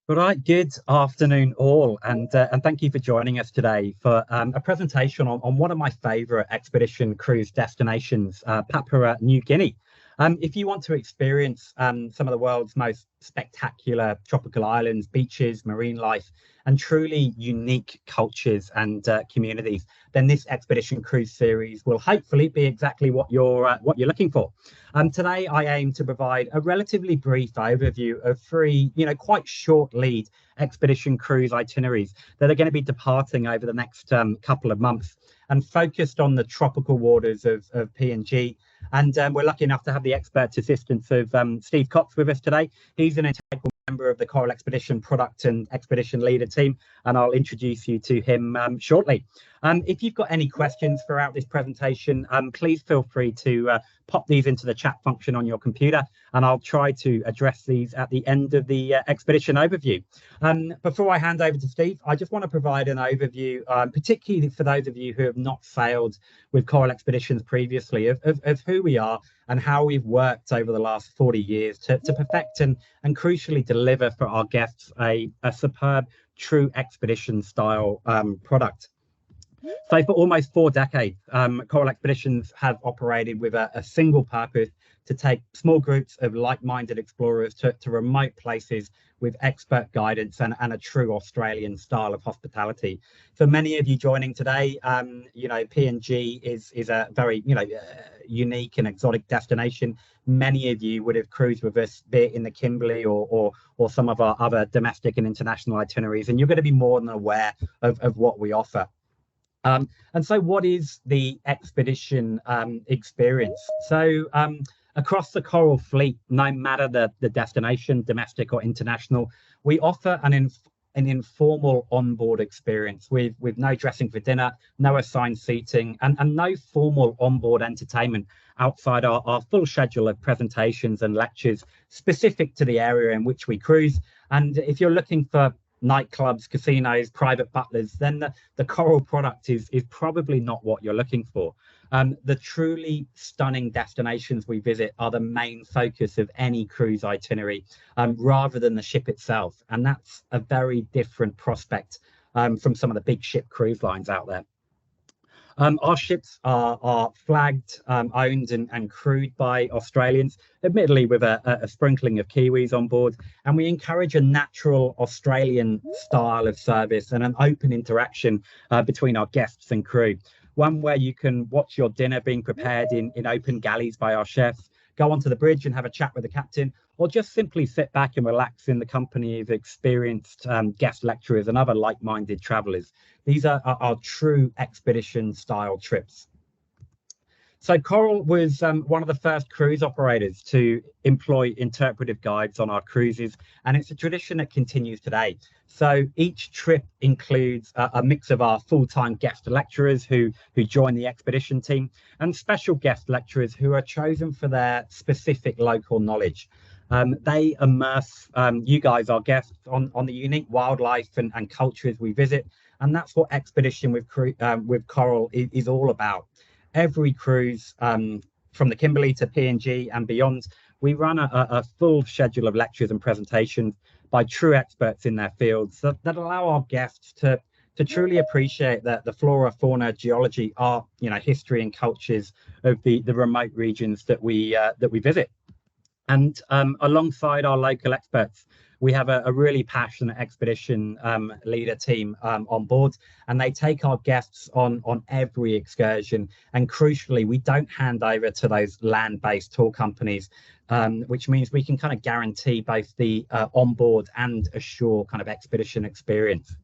All right, good afternoon, all, and thank you for joining us today for a presentation on one of my favourite expedition cruise destinations, Papua New Guinea. If you want to experience some of the world's most spectacular tropical islands, beaches, marine life, and truly unique cultures and communities, then this expedition cruise series will hopefully be exactly what you're looking for. Today, I aim to provide a relatively brief overview of three, quite short lead expedition cruise itineraries that are going to be departing over the next couple of months and focused on the tropical waters of PNG. And we're lucky enough to have the expert assistance of Steve Cox with us today. He's an integral member of the Coral Expedition product and expedition leader team, and I'll introduce you to him shortly. If you've got any questions throughout this presentation, please feel free to pop these into the chat function on your computer, and I'll try to address these at the end of the expedition overview. Before I hand over to Steve, I just want to provide an overview, particularly for those of you who have not sailed with Coral Expeditions previously, of who we are and how we've worked over the last 40 years to perfect and crucially deliver for our guests a superb, true expedition style product. So for almost 4 decades, Coral Expeditions have operated with a single purpose: to take small groups of like-minded explorers to remote places with expert guidance and a true Australian style of hospitality. For many of you joining today, PNG is a very, unique and exotic destination. Many of you would have cruised with us, be it in the Kimberley or some of our other domestic and international itineraries, and you're going to be more than aware of what we offer. And so what is the expedition experience? So across the Coral fleet, no matter the destination, domestic or international, we offer an informal onboard experience with no dressing for dinner, no assigned seating, and no formal onboard entertainment outside our full schedule of presentations and lectures specific to the area in which we cruise. And if you're looking for nightclubs, casinos, private butlers, then the Coral product is probably not what you're looking for. The truly stunning destinations we visit are the main focus of any cruise itinerary, rather than the ship itself. And that's a very different prospect from some of the big ship cruise lines out there. Our ships are flagged, owned and crewed by Australians, admittedly with a sprinkling of Kiwis on board, and we encourage a natural Australian style of service and an open interaction between our guests and crew. One where you can watch your dinner being prepared in open galleys by our chefs, go onto the bridge and have a chat with the captain, or just simply sit back and relax in the company of experienced guest lecturers and other like-minded travellers. These are our true expedition style trips. So Coral was one of the first cruise operators to employ interpretive guides on our cruises, and it's a tradition that continues today. So each trip includes a mix of our full-time guest lecturers who join the expedition team, and special guest lecturers who are chosen for their specific local knowledge. They immerse you guys, our guests, on the unique wildlife and cultures we visit, and that's what expedition with Coral is all about. Every cruise, from the Kimberley to PNG and beyond, we run a full schedule of lectures and presentations by true experts in their fields that allow our guests to truly appreciate the flora, fauna, geology, art, history and cultures of the remote regions that we visit. And alongside our local experts, we have a really passionate expedition leader team on board, and they take our guests on every excursion. And crucially, we don't hand over to those land-based tour companies, which means we can kind of guarantee both the onboard and ashore kind of expedition experience.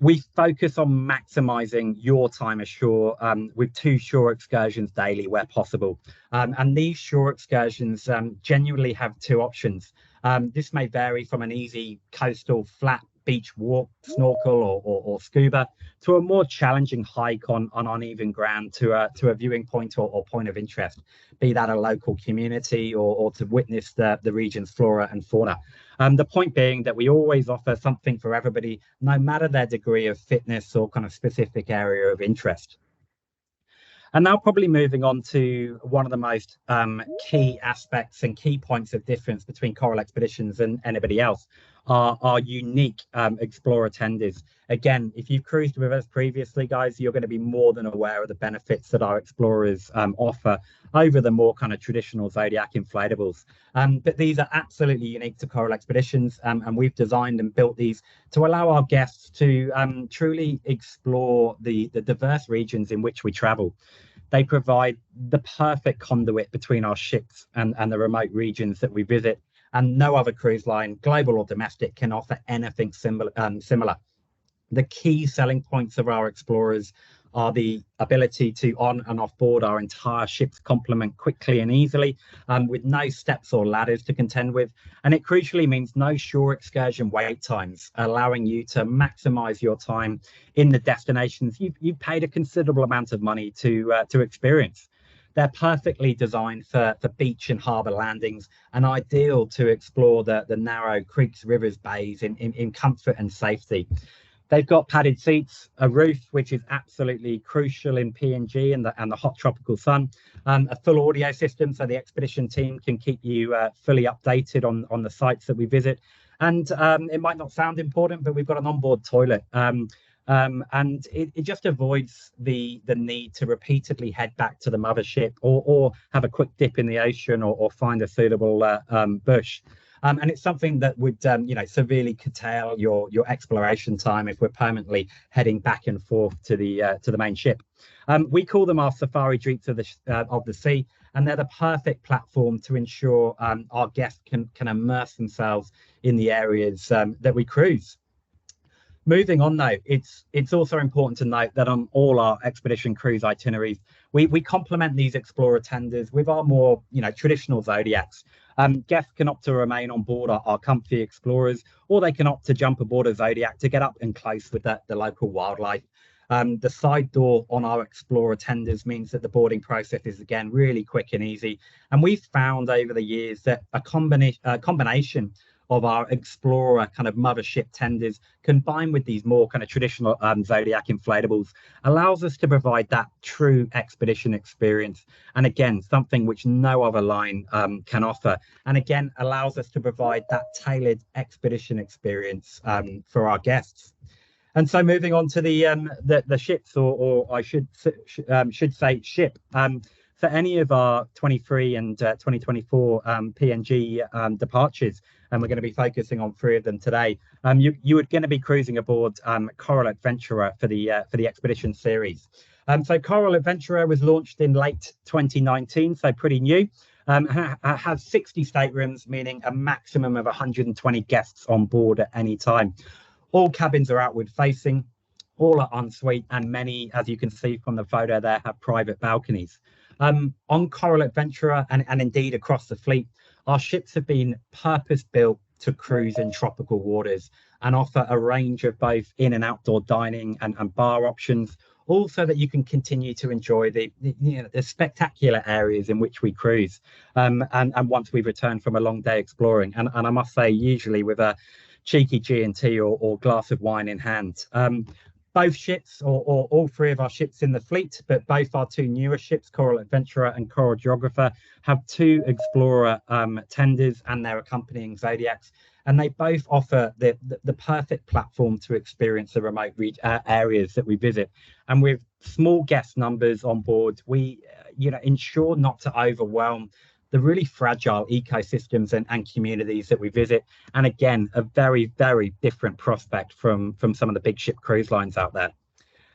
We focus on maximizing your time ashore with 2 shore excursions daily where possible. And these shore excursions genuinely have 2 options. This may vary from an easy coastal flat beach walk, snorkel or scuba, to a more challenging hike on uneven ground to a viewing point or point of interest, be that a local community or to witness the region's flora and fauna. The point being that we always offer something for everybody, no matter their degree of fitness or kind of specific area of interest. And now probably moving on to one of the most key aspects and key points of difference between Coral Expeditions and anybody else. our unique explorer tenders. Again, if you've cruised with us previously, guys, you're going to be more than aware of the benefits that our explorers offer over the more kind of traditional Zodiac inflatables. But these are absolutely unique to Coral Expeditions, and we've designed and built these to allow our guests to truly explore the diverse regions in which we travel. They provide the perfect conduit between our ships and the remote regions that we visit, and no other cruise line, global or domestic, can offer anything similar. The key selling points of our explorers are the ability to on and off board our entire ship's complement quickly and easily, with no steps or ladders to contend with. And it crucially means no shore excursion wait times, allowing you to maximize your time in the destinations you've paid a considerable amount of money to experience. They're perfectly designed for beach and harbour landings, and ideal to explore the narrow creeks, rivers, bays in comfort and safety. They've got padded seats, a roof, which is absolutely crucial in PNG and the hot tropical sun, a full audio system so the expedition team can keep you fully updated on the sites that we visit. And it might not sound important, but we've got an onboard toilet. And it just avoids the need to repeatedly head back to the mothership or have a quick dip in the ocean or find a suitable bush. And it's something that would, severely curtail your exploration time if we're permanently heading back and forth to the main ship. We call them our safari streets of the sea, and they're the perfect platform to ensure our guests can immerse themselves in the areas that we cruise. Moving on, though, it's also important to note that on all our expedition cruise itineraries, we complement these explorer tenders with our more traditional Zodiacs. Guests can opt to remain on board our comfy explorers, or they can opt to jump aboard a Zodiac to get up and close with the local wildlife. The side door on our explorer tenders means that the boarding process is, again, really quick and easy. And we've found over the years that a combination of our explorer kind of mothership tenders combined with these more kind of traditional Zodiac inflatables allows us to provide that true expedition experience, and again something which no other line can offer, and again allows us to provide that tailored expedition experience for our guests. And so moving on to the ships, or I should say ship. For any of our 23 and 2024 PNG departures, and we're going to be focusing on 3 of them today, you are going to be cruising aboard Coral Adventurer for the expedition series. So Coral Adventurer was launched in late 2019, so pretty new. Has 60 staterooms, meaning a maximum of 120 guests on board at any time. All cabins are outward facing, all are ensuite, and many, as you can see from the photo there, have private balconies. On Coral Adventurer and indeed across the fleet, our ships have been purpose-built to cruise in tropical waters and offer a range of both in and outdoor dining and bar options, also that you can continue to enjoy the spectacular areas in which we cruise. And once we've returned from a long day exploring, and I must say, usually with a cheeky G&T or glass of wine in hand. Both ships, or all 3 of our ships in the fleet, but both our 2 newer ships, Coral Adventurer and Coral Geographer, have 2 explorer tenders and their accompanying Zodiacs, and they both offer the perfect platform to experience the remote areas that we visit. And with small guest numbers on board, we ensure not to overwhelm the really fragile ecosystems and communities that we visit. And again, a very, very different prospect from some of the big ship cruise lines out there.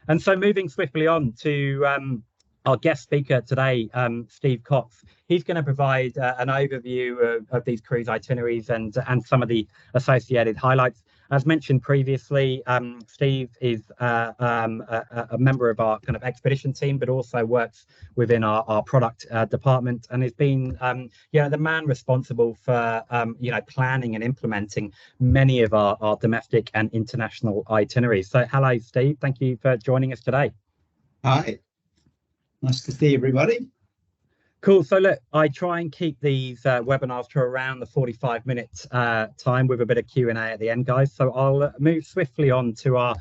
And so moving swiftly on to our guest speaker today, Steve Cox. He's going to provide an overview of these cruise itineraries and some of the associated highlights. As mentioned previously, Steve is a member of our kind of expedition team, but also works within our product department, and has been the man responsible for planning and implementing many of our domestic and international itineraries. So hello, Steve. Thank you for joining us today. Hi. Nice to see everybody. Cool. So look, I try and keep these webinars to around the 45-minute time with a bit of Q&A at the end, guys. So I'll move swiftly on to our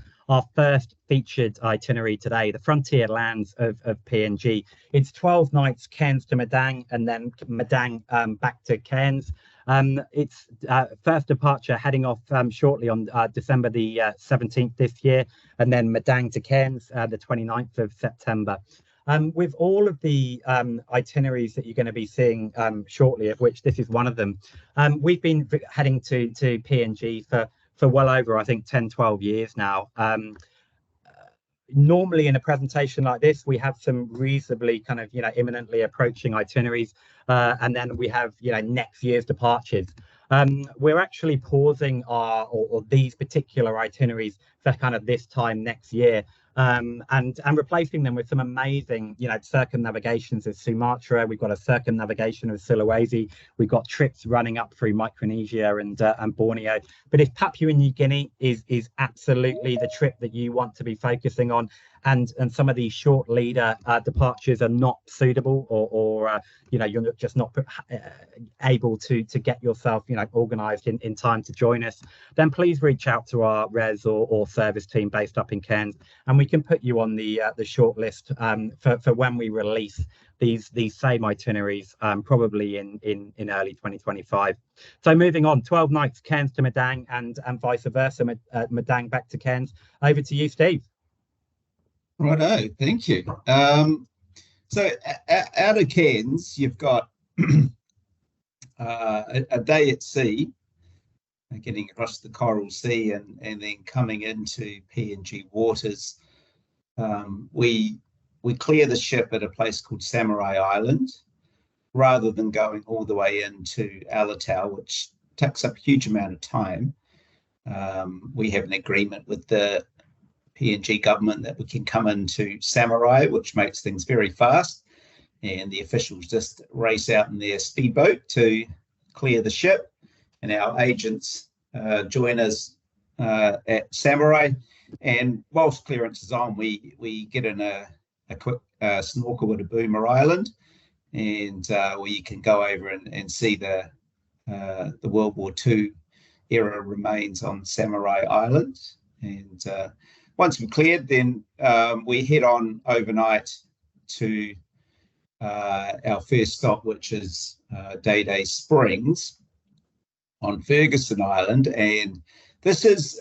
first featured itinerary today, the frontier lands of PNG. It's 12 nights, Cairns to Madang, and then Madang back to Cairns. Its first departure heading off shortly on December the 17th this year, and then Madang to Cairns the 29th of September. With all of the itineraries that you're going to be seeing shortly, of which this is one of them, we've been heading to PNG for well over, I think, 10, 12 years now. Normally in a presentation like this, we have some reasonably kind of, imminently approaching itineraries, and then we have, next year's departures. We're actually pausing or these particular itineraries for kind of this time next year, and replacing them with some amazing, circumnavigations of Sumatra. We've got a circumnavigation of Sulawesi. We've got trips running up through Micronesia and Borneo. But if Papua New Guinea is absolutely the trip that you want to be focusing on, and some of these short leader departures are not suitable, or you're just not able to get yourself organized in time to join us, then please reach out to our res or service team based up in Cairns, and we can put you on the short list for when we release these same itineraries, probably in early 2025. So moving on, 12 nights Cairns to Madang and vice versa, Madang back to Cairns. Over to you, Steve. Righto, thank you. So out of Cairns, you've got a day at sea, getting across the Coral Sea and then coming into PNG waters. We clear the ship at a place called Samurai Island, rather than going all the way into Alatau, which takes up a huge amount of time. We have an agreement with the PNG government that we can come into Samurai, which makes things very fast, and the officials just race out in their speedboat to clear the ship, and our agents join us at Samurai. And whilst clearance is on, we get in a quick snorkel at a Boomer Island, and where you can go over and see the World War II era remains on Samurai Island. And once we're cleared, then we head on overnight to our first stop, which is Day Springs on Ferguson Island. And this is,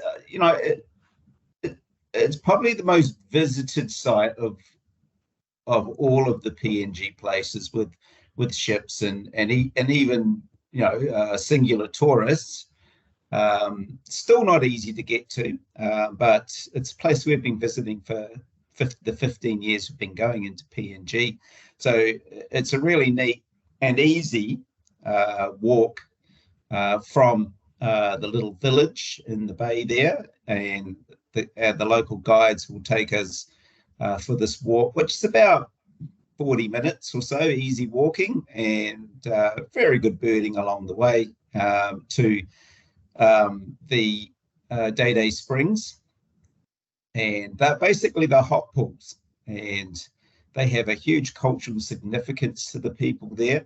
it's probably the most visited site of all of the PNG places with ships and even singular tourists. Still not easy to get to, but it's a place we've been visiting for the 15 years we've been going into PNG. So it's a really neat and easy walk from the little village in the bay there, and the local guides will take us for this walk, which is about 40 minutes or so, easy walking, and very good birding along the way to the Day Springs. And they're basically the hot pools, and they have a huge cultural significance to the people there.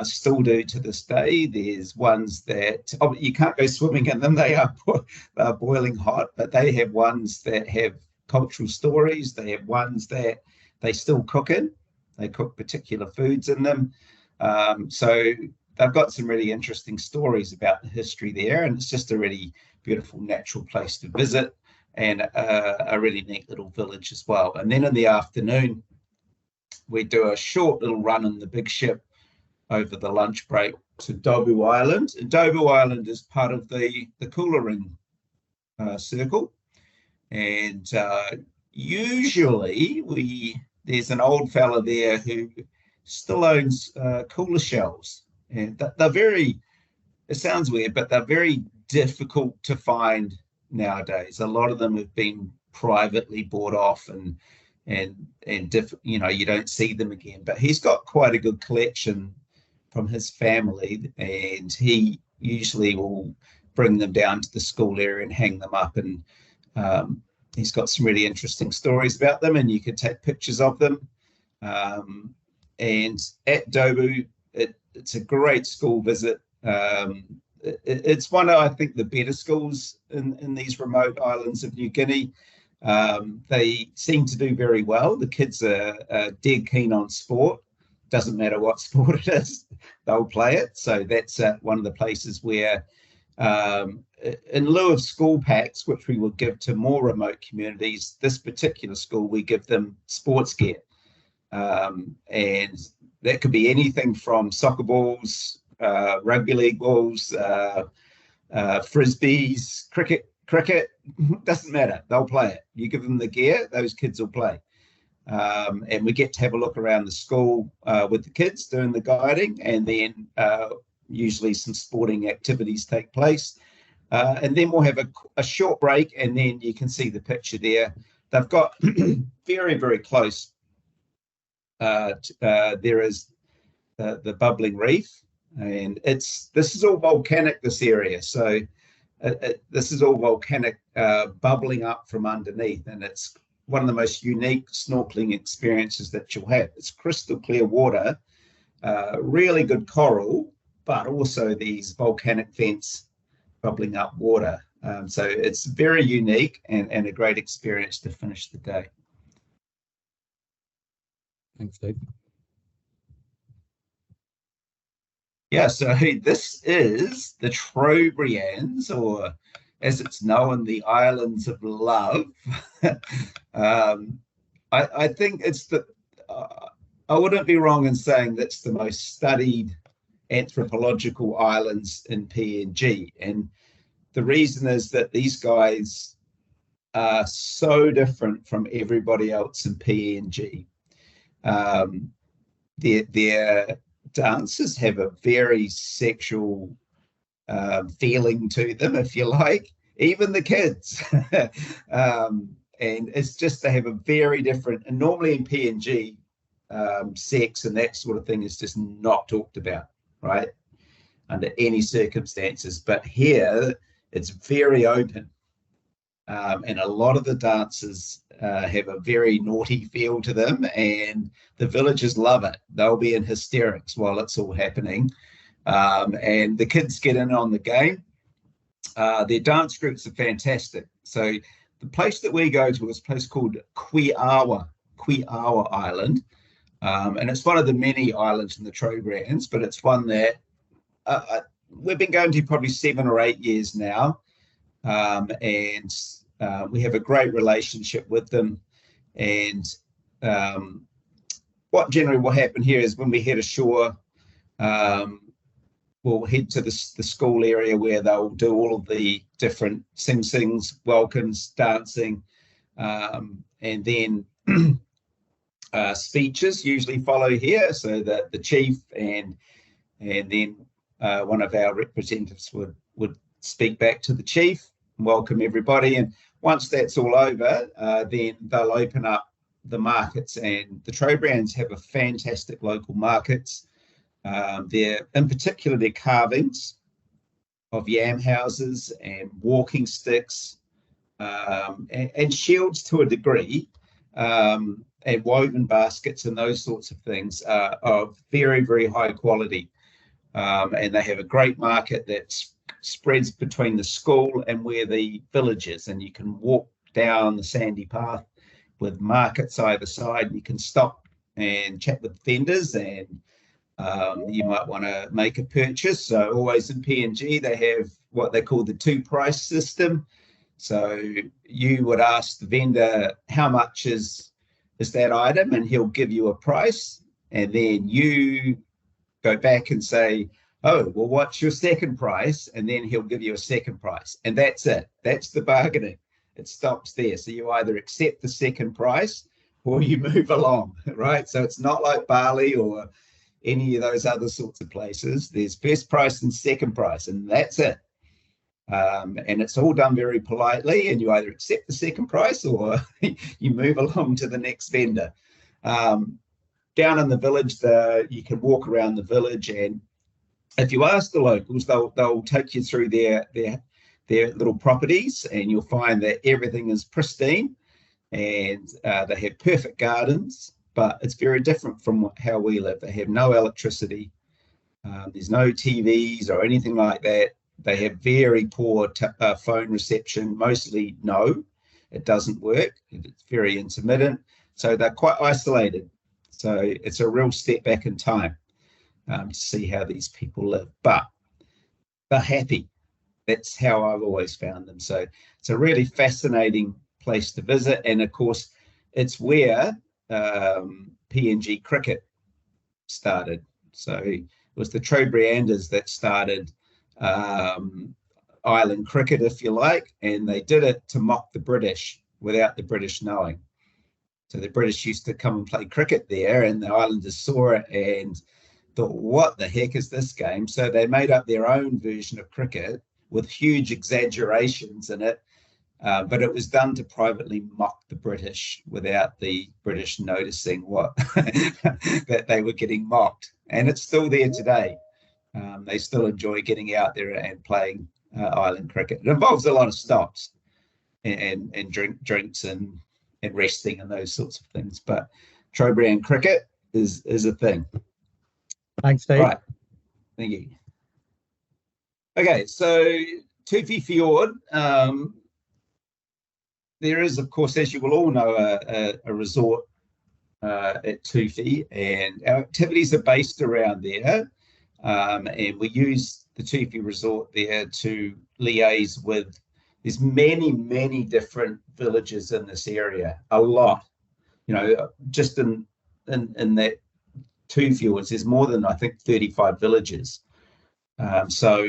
Still do to this day. There's ones that you can't go swimming in them. They are boiling hot, but they have ones that have cultural stories. They have ones that they still cook in. They cook particular foods in them. So they've got some really interesting stories about the history there, and it's just a really beautiful natural place to visit, and a really neat little village as well. And then in the afternoon, we do a short little run in the big ship over the lunch break to Dobu Island. And Dobu Island is part of the Coolarang circle. And usually there's an old fella there who still owns cooler shells. And they're very, it sounds weird, but they're very difficult to find nowadays. A lot of them have been privately bought off, and you don't see them again. But he's got quite a good collection from his family, and he usually will bring them down to the school area and hang them up. And he's got some really interesting stories about them, and you can take pictures of them. And at Dobu, it's a great school visit. It's one of, I think, the better schools in these remote islands of New Guinea. They seem to do very well. The kids are dead keen on sport. doesn't matter what sport it is, they'll play it. So that's one of the places where, in lieu of school packs, which we would give to more remote communities, this particular school, we give them sports gear. And that could be anything from soccer balls, rugby league balls, frisbees, cricket, doesn't matter. They'll play it. You give them the gear, those kids will play. And we get to have a look around the school with the kids doing the guiding, and then usually some sporting activities take place. And then we'll have a short break, and then you can see the picture there. They've got very, very close. There is the bubbling reef, and this is all volcanic, this area. So this is all volcanic bubbling up from underneath, and it's one of the most unique snorkeling experiences that you'll have. It's crystal clear water, really good coral, but also these volcanic vents bubbling up water. So it's very unique and a great experience to finish the day. Thanks, Dave. Yeah, so this is the Trobriands, or as it's known, the Islands of Love. I think it's I wouldn't be wrong in saying that's the most studied anthropological islands in PNG. And the reason is that these guys are so different from everybody else in PNG. Their dances have a very sexual feeling to them, if you like, even the kids. And it's just, they have a very different, and normally in PNG, sex and that sort of thing is just not talked about, right, under any circumstances. But here it's very open, and a lot of the dances have a very naughty feel to them, and the villagers love it. They'll be in hysterics while it's all happening, and the kids get in on the game. Their dance groups are fantastic. So the place that we go to is a place called Quiawa Island, and it's one of the many islands in the Trobriands, but it's one that we've been going to probably 7 or 8 years now, and we have a great relationship with them. And what generally will happen here is when we head ashore, we'll head to the school area where they'll do all of the different sing-sings, welcomes, dancing, and then speeches usually follow here. So that the chief and then one of our representatives would speak back to the chief, welcome everybody. And once that's all over, then they'll open up the markets. And the Trobriands have a fantastic local markets. In particular, their carvings of yam houses and walking sticks, and shields to a degree, and woven baskets and those sorts of things are of very, very high quality. And they have a great market that spreads between the school and where the village is, and you can walk down the sandy path with markets either side, and you can stop and chat with vendors, and you might want to make a purchase. So always in PNG, they have what they call the 2-price system. So you would ask the vendor, how much is that item? And he'll give you a price. And then you go back and say, oh, well, what's your second price? And then he'll give you a second price. And that's it. That's the bargaining. It stops there. So you either accept the second price or you move along, right? So it's not like Bali or any of those other sorts of places. There's first price and second price, and that's it. And it's all done very politely, and you either accept the second price or you move along to the next vendor. Down in the village, you can walk around the village, and if you ask the locals, they'll take you through their little properties, and you'll find that everything is pristine, and they have perfect gardens. But it's very different from how we live. They have no electricity. There's no TVs or anything like that. They have very poor phone reception, mostly no, it doesn't work. It's very intermittent. So they're quite isolated. So it's a real step back in time to see how these people live. But they're happy. That's how I've always found them. So it's a really fascinating place to visit. And of course, it's where PNG cricket started. So it was the Trobrianders that started island cricket, if you like, and they did it to mock the British without the British knowing. So the British used to come and play cricket there, and the islanders saw it and thought, what the heck is this game? So they made up their own version of cricket with huge exaggerations in it, but it was done to privately mock the British without the British noticing what that they were getting mocked. And it's still there today. They still enjoy getting out there and playing island cricket. It involves a lot of stops and drinks and resting and those sorts of things. But Trobriand cricket is a thing. Thanks, Steve. Right. Thank you. Okay, so Tufi Fjord. There is, of course, as you will all know, a resort at Tufi, and our activities are based around there. And we use the Tufi Resort there to liaise with, there's many different villages in this area, a lot. You know, just in that 2 fjords, there's more than, I think, 35 villages. So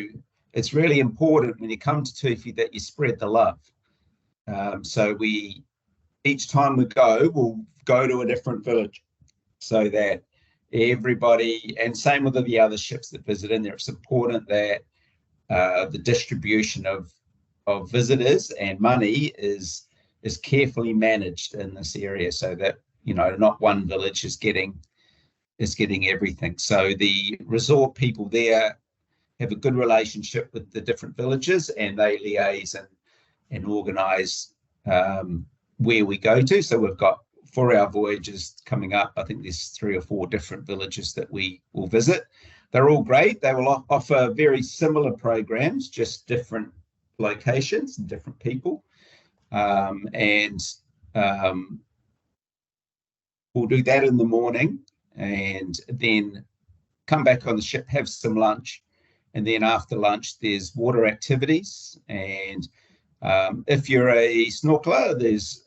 it's really important when you come to Tufi that you spread the love. So each time we go, we'll go to a different village so that everybody, and same with the other ships that visit in there, it's important that the distribution of visitors and money is carefully managed in this area, so that, you know, not one village is getting everything. So the resort people there have a good relationship with the different villages, and they liaise and organise where we go to. So we've got, for our voyages coming up, I think there's 3 or 4 different villages that we will visit. They're all great. They will offer very similar programs, just different locations and different people. We'll do that in the morning and then come back on the ship, have some lunch. And then after lunch, there's water activities. And if you're a snorkeler, there's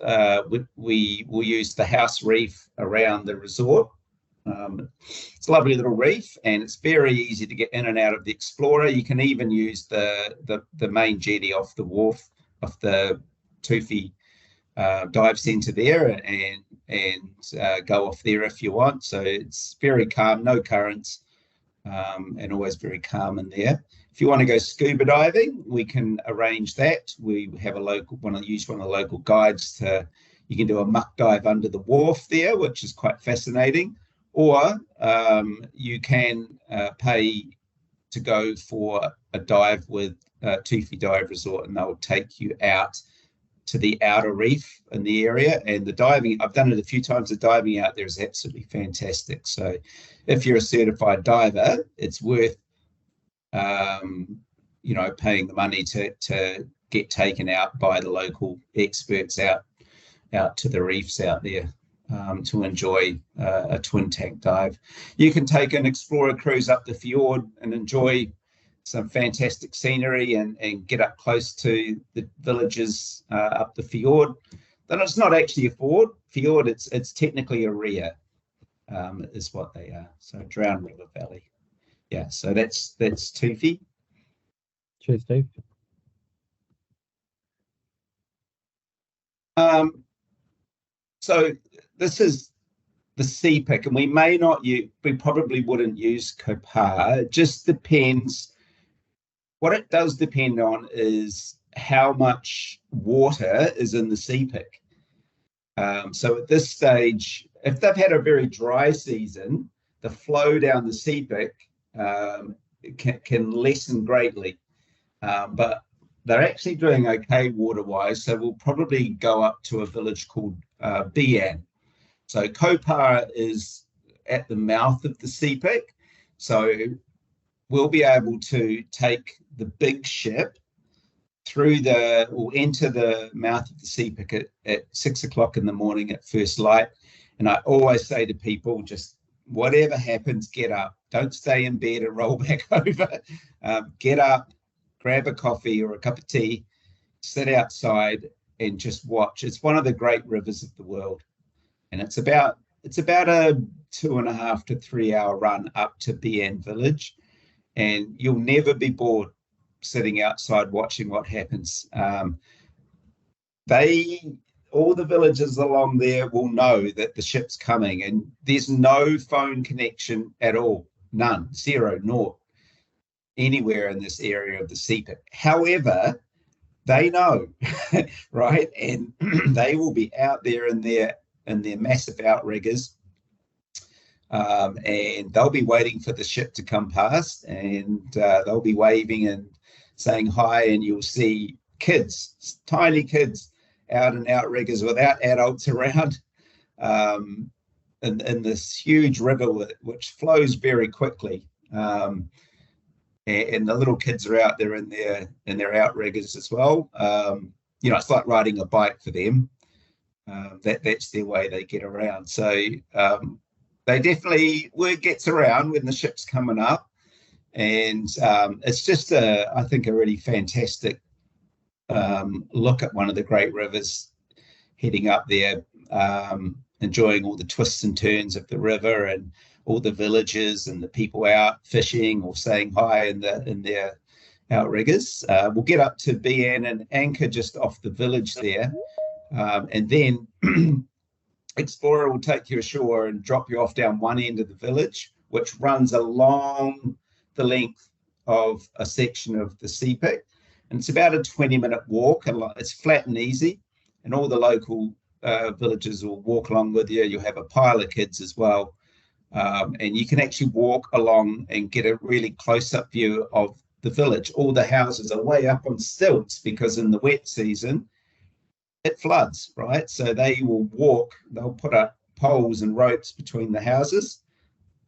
we will use the house reef around the resort. It's a lovely little reef, and it's very easy to get in and out of the Explorer. You can even use the main jetty off the wharf, off the Tufi dive centre there, and go off there if you want. So it's very calm, no currents, and always very calm in there. If you want to go scuba diving, we can arrange that. We have use one of the local guides you can do a muck dive under the wharf there, which is quite fascinating. Or you can pay to go for a dive with Tufi Dive Resort, and they'll take you out to the outer reef in the area. And the diving, I've done it a few times, the diving out there is absolutely fantastic. So if you're a certified diver, it's worth paying the money to get taken out by the local experts out to the reefs out there to enjoy a twin tank dive. You can take an explorer cruise up the fjord and enjoy some fantastic scenery and get up close to the villages up the fjord. Then it's not actually a fjord, it's technically a ria, is what they are. So Drowned River Valley. Yeah, so that's Tufi. Cheers, Steve. So this is the CPIC, and we probably wouldn't use Kopar. It just depends. What it does depend on is how much water is in the CPIC. So at this stage, if they've had a very dry season, the flow down the CPIC can lessen greatly, but they're actually doing okay water-wise, so we'll probably go up to a village called Bian. So Kopar is at the mouth of the CPIC, so we'll be able to take the big ship enter the mouth of the CPIC at 6 o'clock in the morning at first light, And I always say to people, just whatever happens, get up. Don't stay in bed and roll back over. Get up, grab a coffee or a cup of tea, sit outside and just watch. It's one of the great rivers of the world. And it's about a 2.5 to 3 hour run up to Bian village. And you'll never be bored sitting outside watching what happens. All the villagers along there will know that the ship's coming, and there's no phone connection at all. None, zero, naught, anywhere in this area of the CPIC. However, they know, right? And they will be out there in their massive outriggers, and they'll be waiting for the ship to come past, and they'll be waving and saying hi, and you'll see kids, tiny kids, out in outriggers without adults around, in this huge river which flows very quickly, and the little kids are out there in their outriggers as well. It's like riding a bike for them. That's their way they get around. So they definitely, word gets around when the ship's coming up, and it's just I think a really fantastic look at one of the great rivers, heading up there, enjoying all the twists and turns of the river and all the villages and the people out fishing or saying hi in their outriggers. We'll get up to Bian and anchor just off the village there, and then Explorer will take you ashore and drop you off down one end of the village, which runs along the length of a section of the CPIC. And it's about a 20-minute walk. It's flat and easy, and all the local villagers will walk along with you. You'll have a pile of kids as well, and you can actually walk along and get a really close-up view of the village. All the houses are way up on stilts because in the wet season, it floods, right? So they'll put up poles and ropes between the houses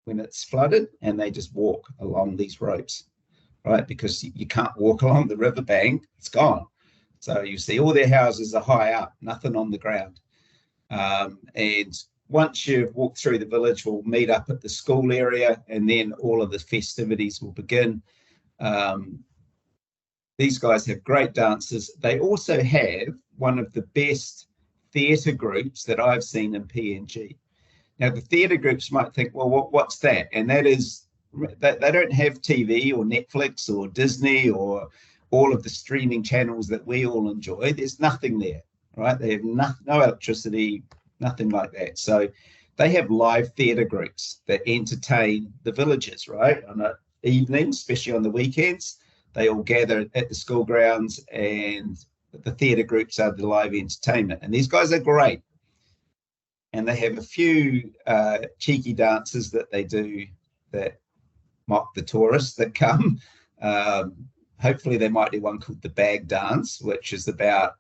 when it's flooded, and they just walk along these ropes, right? Because you can't walk along the riverbank, it's gone. So you see all their houses are high up, nothing on the ground. And once you've walked through the village, we'll meet up at the school area, and then all of the festivities will begin. These guys have great dancers. They also have one of the best theatre groups that I've seen in PNG. Now, the theatre groups might think, well, what's that? And that is, they don't have TV or Netflix or Disney or all of the streaming channels that we all enjoy. There's nothing there, right? They have no electricity, nothing like that. So they have live theatre groups that entertain the villagers, right? On an evening, especially on the weekends, they all gather at the school grounds, and the theatre groups are the live entertainment. And these guys are great. And they have a few cheeky dances that they do that mock the tourists that come. Hopefully they might do one called the bag dance, which is about,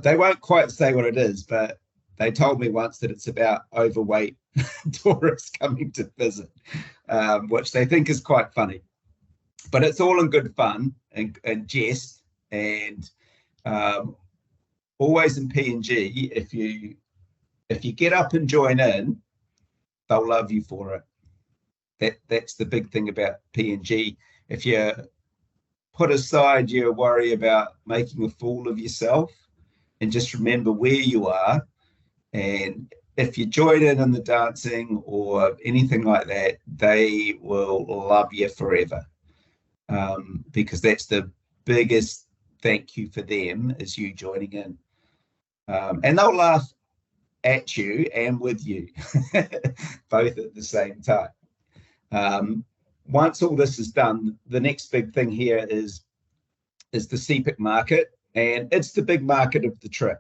they won't quite say what it is, but they told me once that it's about overweight tourists coming to visit, which they think is quite funny. But it's all in good fun and jest. And always in PNG, if you get up and join in, they'll love you for it. That's the big thing about PNG. If you put aside your worry about making a fool of yourself and just remember where you are, and if you join in the dancing or anything like that, they will love you forever, because that's the biggest thank you for them, is you joining in. And they'll laugh at you and with you, both at the same time. Once all this is done, the next big thing here is the CPIC market, and it's the big market of the trip.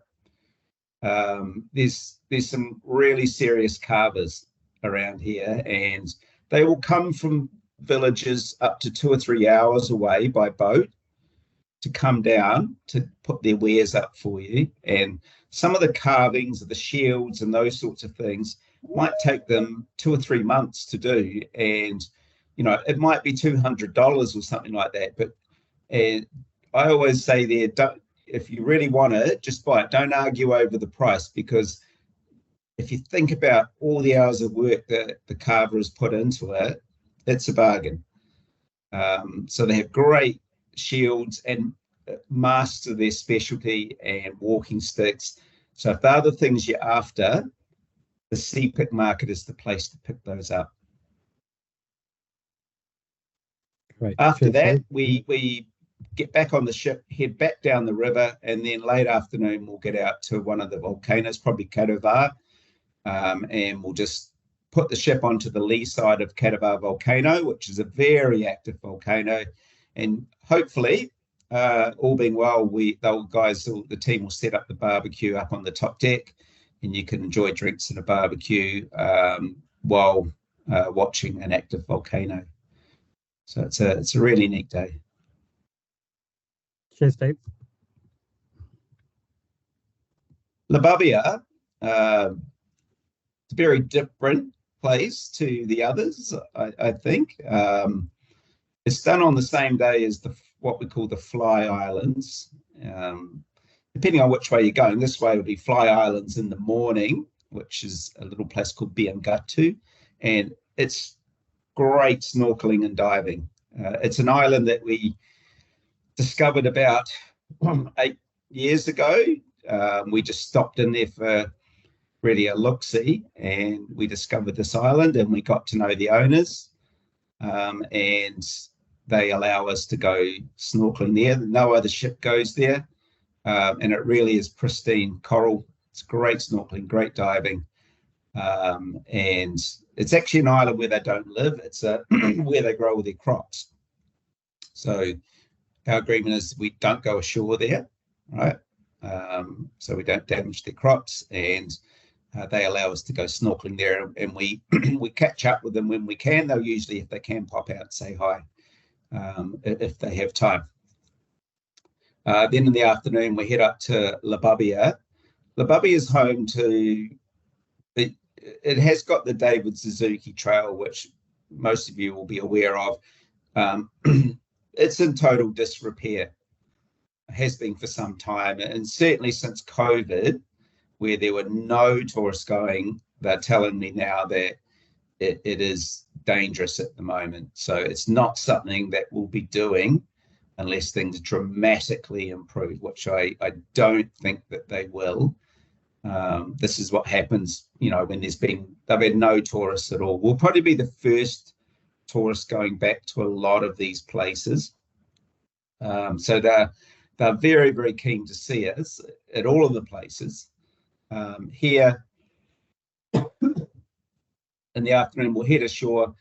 There's some really serious carvers around here, and they will come from villages up to 2 or 3 hours away by boat to come down to put their wares up for you. And some of the carvings of the shields and those sorts of things might take them 2 or 3 months to do. And, it might be $200 or something like that. But I always say there, if you really want it, just buy it. Don't argue over the price, because if you think about all the hours of work that the carver has put into it, it's a bargain. So they have great shields and masks of their specialty and walking sticks. So if they're the things you're after, the sea pick market is the place to pick those up. Great. After that, we get back on the ship, head back down the river, and then late afternoon we'll get out to one of the volcanoes, probably Katovar, and we'll just put the ship onto the lee side of Katovar volcano, which is a very active volcano, and hopefully, all being well, the team will set up the barbecue up on the top deck, and you can enjoy drinks and a barbecue while watching an active volcano. So it's a really neat day. Cheers, Dave. Lababia, it's a very different place to the others, I think. It's done on the same day as what we call the Fly Islands. Depending on which way you're going, this way will be Fly Islands in the morning, which is a little place called Biangatu, and it's great snorkeling and diving. It's an island that we discovered about 8 years ago. We just stopped in there for really a look-see, and we discovered this island, and we got to know the owners, and they allow us to go snorkeling there. No other ship goes there, and it really is pristine coral. It's great snorkeling, great diving, and it's actually an island where they don't live. It's where they grow all their crops. So our agreement is we don't go ashore there, right? So we don't damage their crops, and they allow us to go snorkeling there, and we we catch up with them when we can. They'll usually, if they can, pop out and say hi if they have time. Then in the afternoon, we head up to Lababia. Lababia is home to it has got the David Suzuki Trail, which most of you will be aware of. It's in total disrepair. It has been for some time, and certainly since COVID, where there were no tourists going, they're telling me now that it is dangerous at the moment. So it's not something that we'll be doing unless things dramatically improve, which I don't think that they will. This is what happens, when they've had no tourists at all. We'll probably be the first tourists going back to a lot of these places. So they're very, very keen to see us at all of the places. Here in the afternoon, we'll head ashore.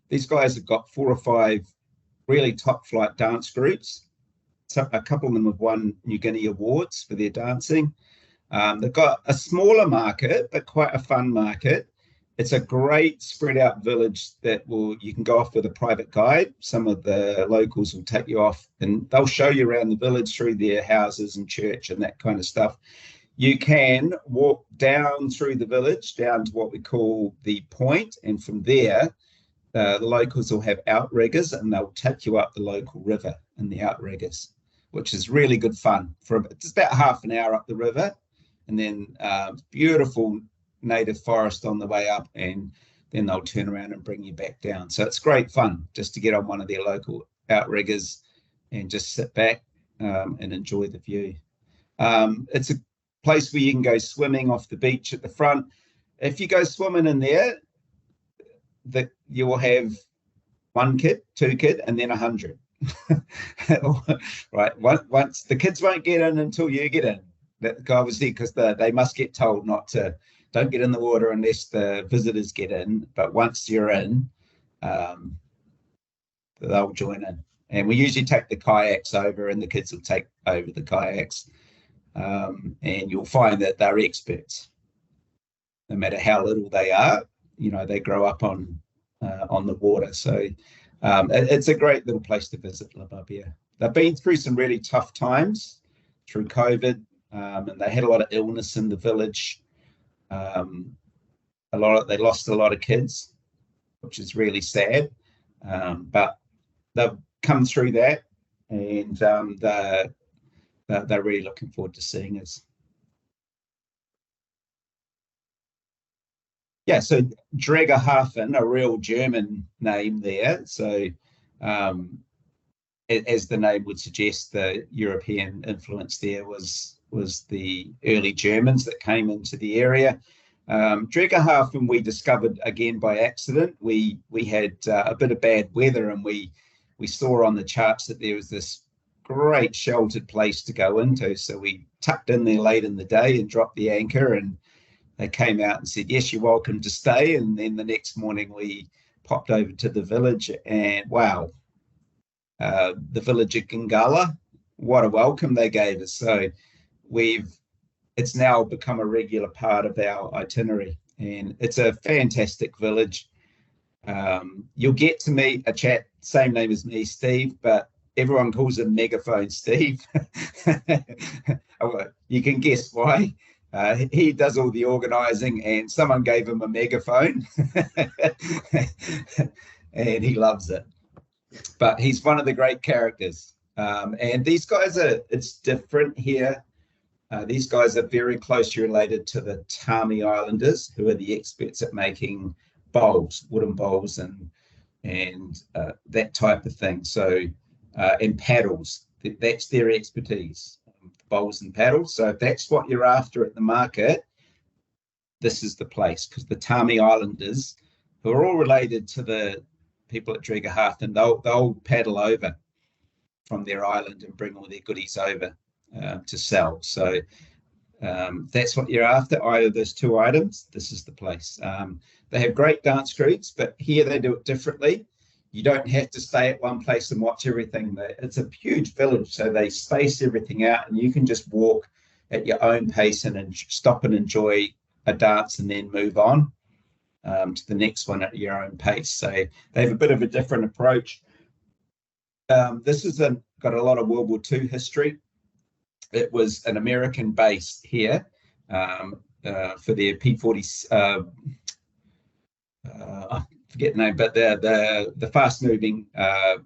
These guys have got 4 or 5 really top flight dance groups. So a couple of them have won New Guinea awards for their dancing. They've got a smaller market, but quite a fun market. It's a great spread out village that you can go off with a private guide. Some of the locals will take you off and they'll show you around the village through their houses and church and that kind of stuff. You can walk down through the village, down to what we call the point. And from there, the locals will have outriggers and they'll take you up the local river in the outriggers, which is really good fun. It's about half an hour up the river, and then beautiful native forest on the way up, and then they'll turn around and bring you back down. So it's great fun just to get on one of their local outriggers and just sit back and enjoy the view. It's a place where you can go swimming off the beach at the front. If you go swimming in there, you will have 1 kid, 2 kid, and then 100. Right. Once the kids won't get in until you get in. That obviously because they must get told don't get in the water unless the visitors get in. But once you're in, they'll join in. And we usually take the kayaks over, and the kids will take over the kayaks. And you'll find that they're experts. No matter how little they are, they grow up on the water. So it's a great little place to visit, Lababia. They've been through some really tough times through COVID, and they had a lot of illness in the village. They lost a lot of kids, which is really sad. But they've come through that, and they're really looking forward to seeing us. Yeah, so Dregerhafen, a real German name there. So as the name would suggest, the European influence there was the early Germans that came into the area. Dregerhafen we discovered again by accident. We had a bit of bad weather, and we saw on the charts that there was this great sheltered place to go into. So we tucked in there late in the day and dropped the anchor, and they came out and said, yes, you're welcome to stay. And then the next morning we popped over to the village, and wow, the village of Gingala, what a welcome they gave us. So it's now become a regular part of our itinerary, and it's a fantastic village. You'll get to meet a chap, same name as me, Steve, but everyone calls him Megaphone Steve. You can guess why. He does all the organizing, and someone gave him a megaphone and he loves it. But he's one of the great characters. And these guys it's different here. These guys are very closely related to the Tami Islanders, who are the experts at making bowls, wooden bowls, and that type of thing. So, and paddles, that's their expertise, bowls and paddles. So if that's what you're after at the market, this is the place, because the Tami Islanders, who are all related to the people at Dregerhafen, they'll paddle over from their island and bring all their goodies over to sell. So that's what you're after, either those two items, this is the place. They have great dance groups, but here they do it differently. You don't have to stay at one place and watch everything. It's a huge village, so they space everything out, and you can just walk at your own pace and stop and enjoy a dance and then move on to the next one at your own pace. So they have a bit of a different approach. This has got a lot of World War II history. It was an American base here for their P-40, I forget the name, but the fast-moving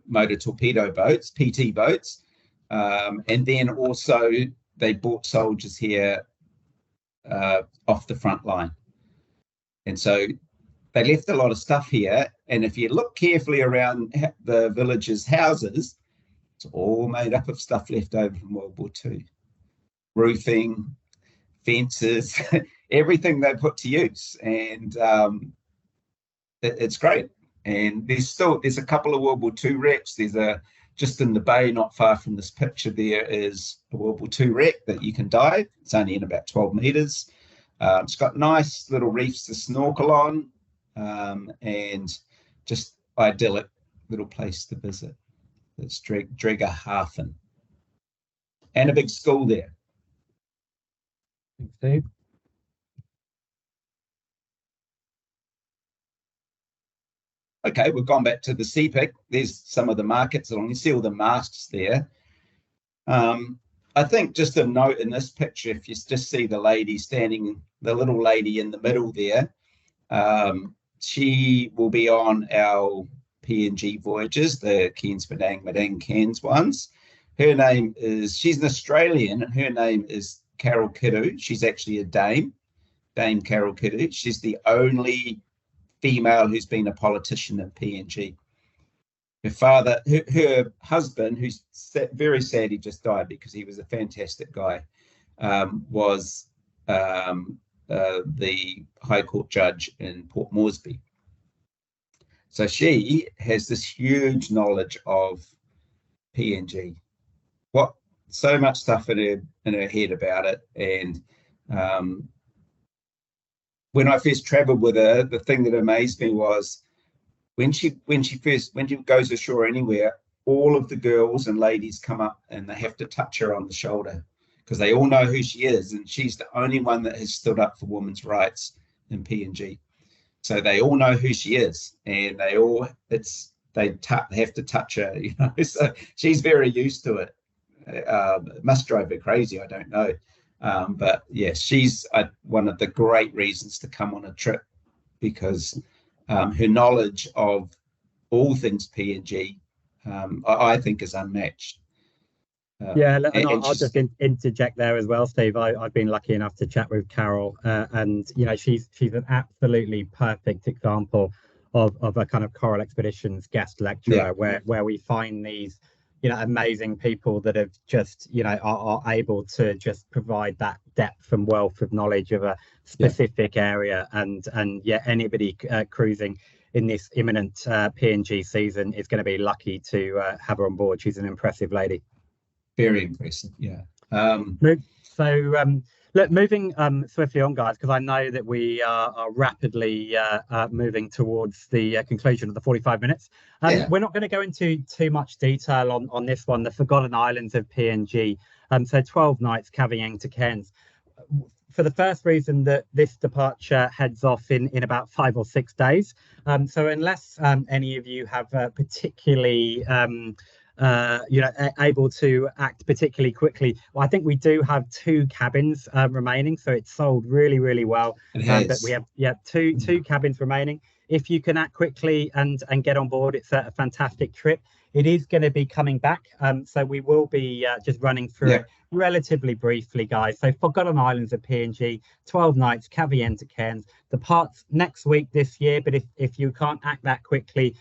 motor torpedo boats, PT boats. And then also they brought soldiers here off the front line. And so they left a lot of stuff here. And if you look carefully around the village's houses, it's all made up of stuff left over from World War II. Roofing, fences, everything they put to use. And it's great. And there's a couple of World War II wrecks. There's just in the bay, not far from this picture, there is a World War II wreck that you can dive. It's only in about 12 meters. It's got nice little reefs to snorkel on, and just idyllic little place to visit. It's Dregerhafen. And a big school there. Thanks, Dave. Okay, we've gone back to the CPIC. There's some of the markets along. You see all the masks there. I think just a note in this picture, if you just see the lady standing, the little lady in the middle there, she will be on our PNG voyages, the Cairns Madang, Madang Cairns ones. She's an Australian, and her name is Carol Kiddu. She's actually a Dame Carol Kiddu. She's the only female who's been a politician in PNG. Her husband, who's very sad, he just died because he was a fantastic guy, was the High Court judge in Port Moresby. So she has this huge knowledge of PNG. So much stuff in her head about it. And when I first traveled with her, the thing that amazed me was when she goes ashore anywhere, all of the girls and ladies come up and they have to touch her on the shoulder because they all know who she is, and she's the only one that has stood up for women's rights in PNG. So they all know who she is, and they have to touch her, you know. So she's very used to it. It must drive her crazy, I don't know. But yeah, she's one of the great reasons to come on a trip, because her knowledge of all things PNG, I think, is unmatched. Yeah, and and I'll she's just interject there as well, Steve. I've been lucky enough to chat with Carol, and she's an absolutely perfect example of a kind of coral expeditions guest yeah, lecturer, where we find these amazing people that have just are able to just provide that depth and wealth of knowledge of a yeah, specific area, and yeah, anybody cruising in this imminent PNG season is going to be lucky to have her on board. She's an impressive lady. very impressive. Yeah. Um, So, look, moving swiftly on, guys, because I know that we are rapidly moving towards the conclusion of the 45 minutes. yeah. We're not going to go into too much detail on this one, the Forgotten Islands of PNG. So 12 nights, Kavieng to Cairns. For the first reason that this departure heads off in about 5 or 6 days. So unless any of you have particularly able to act particularly quickly. Well, I think we do have 2 cabins remaining, so it's sold really, really well. It But we has. have two cabins remaining. If you can act quickly and get on board, it's a fantastic trip. It is going to be coming back, so we will be just running through Yeah. it relatively briefly, guys. So Forgotten Islands of PNG, 12 nights, Kavieng to Cairns. The parts next week this year, but if you can't act that quickly,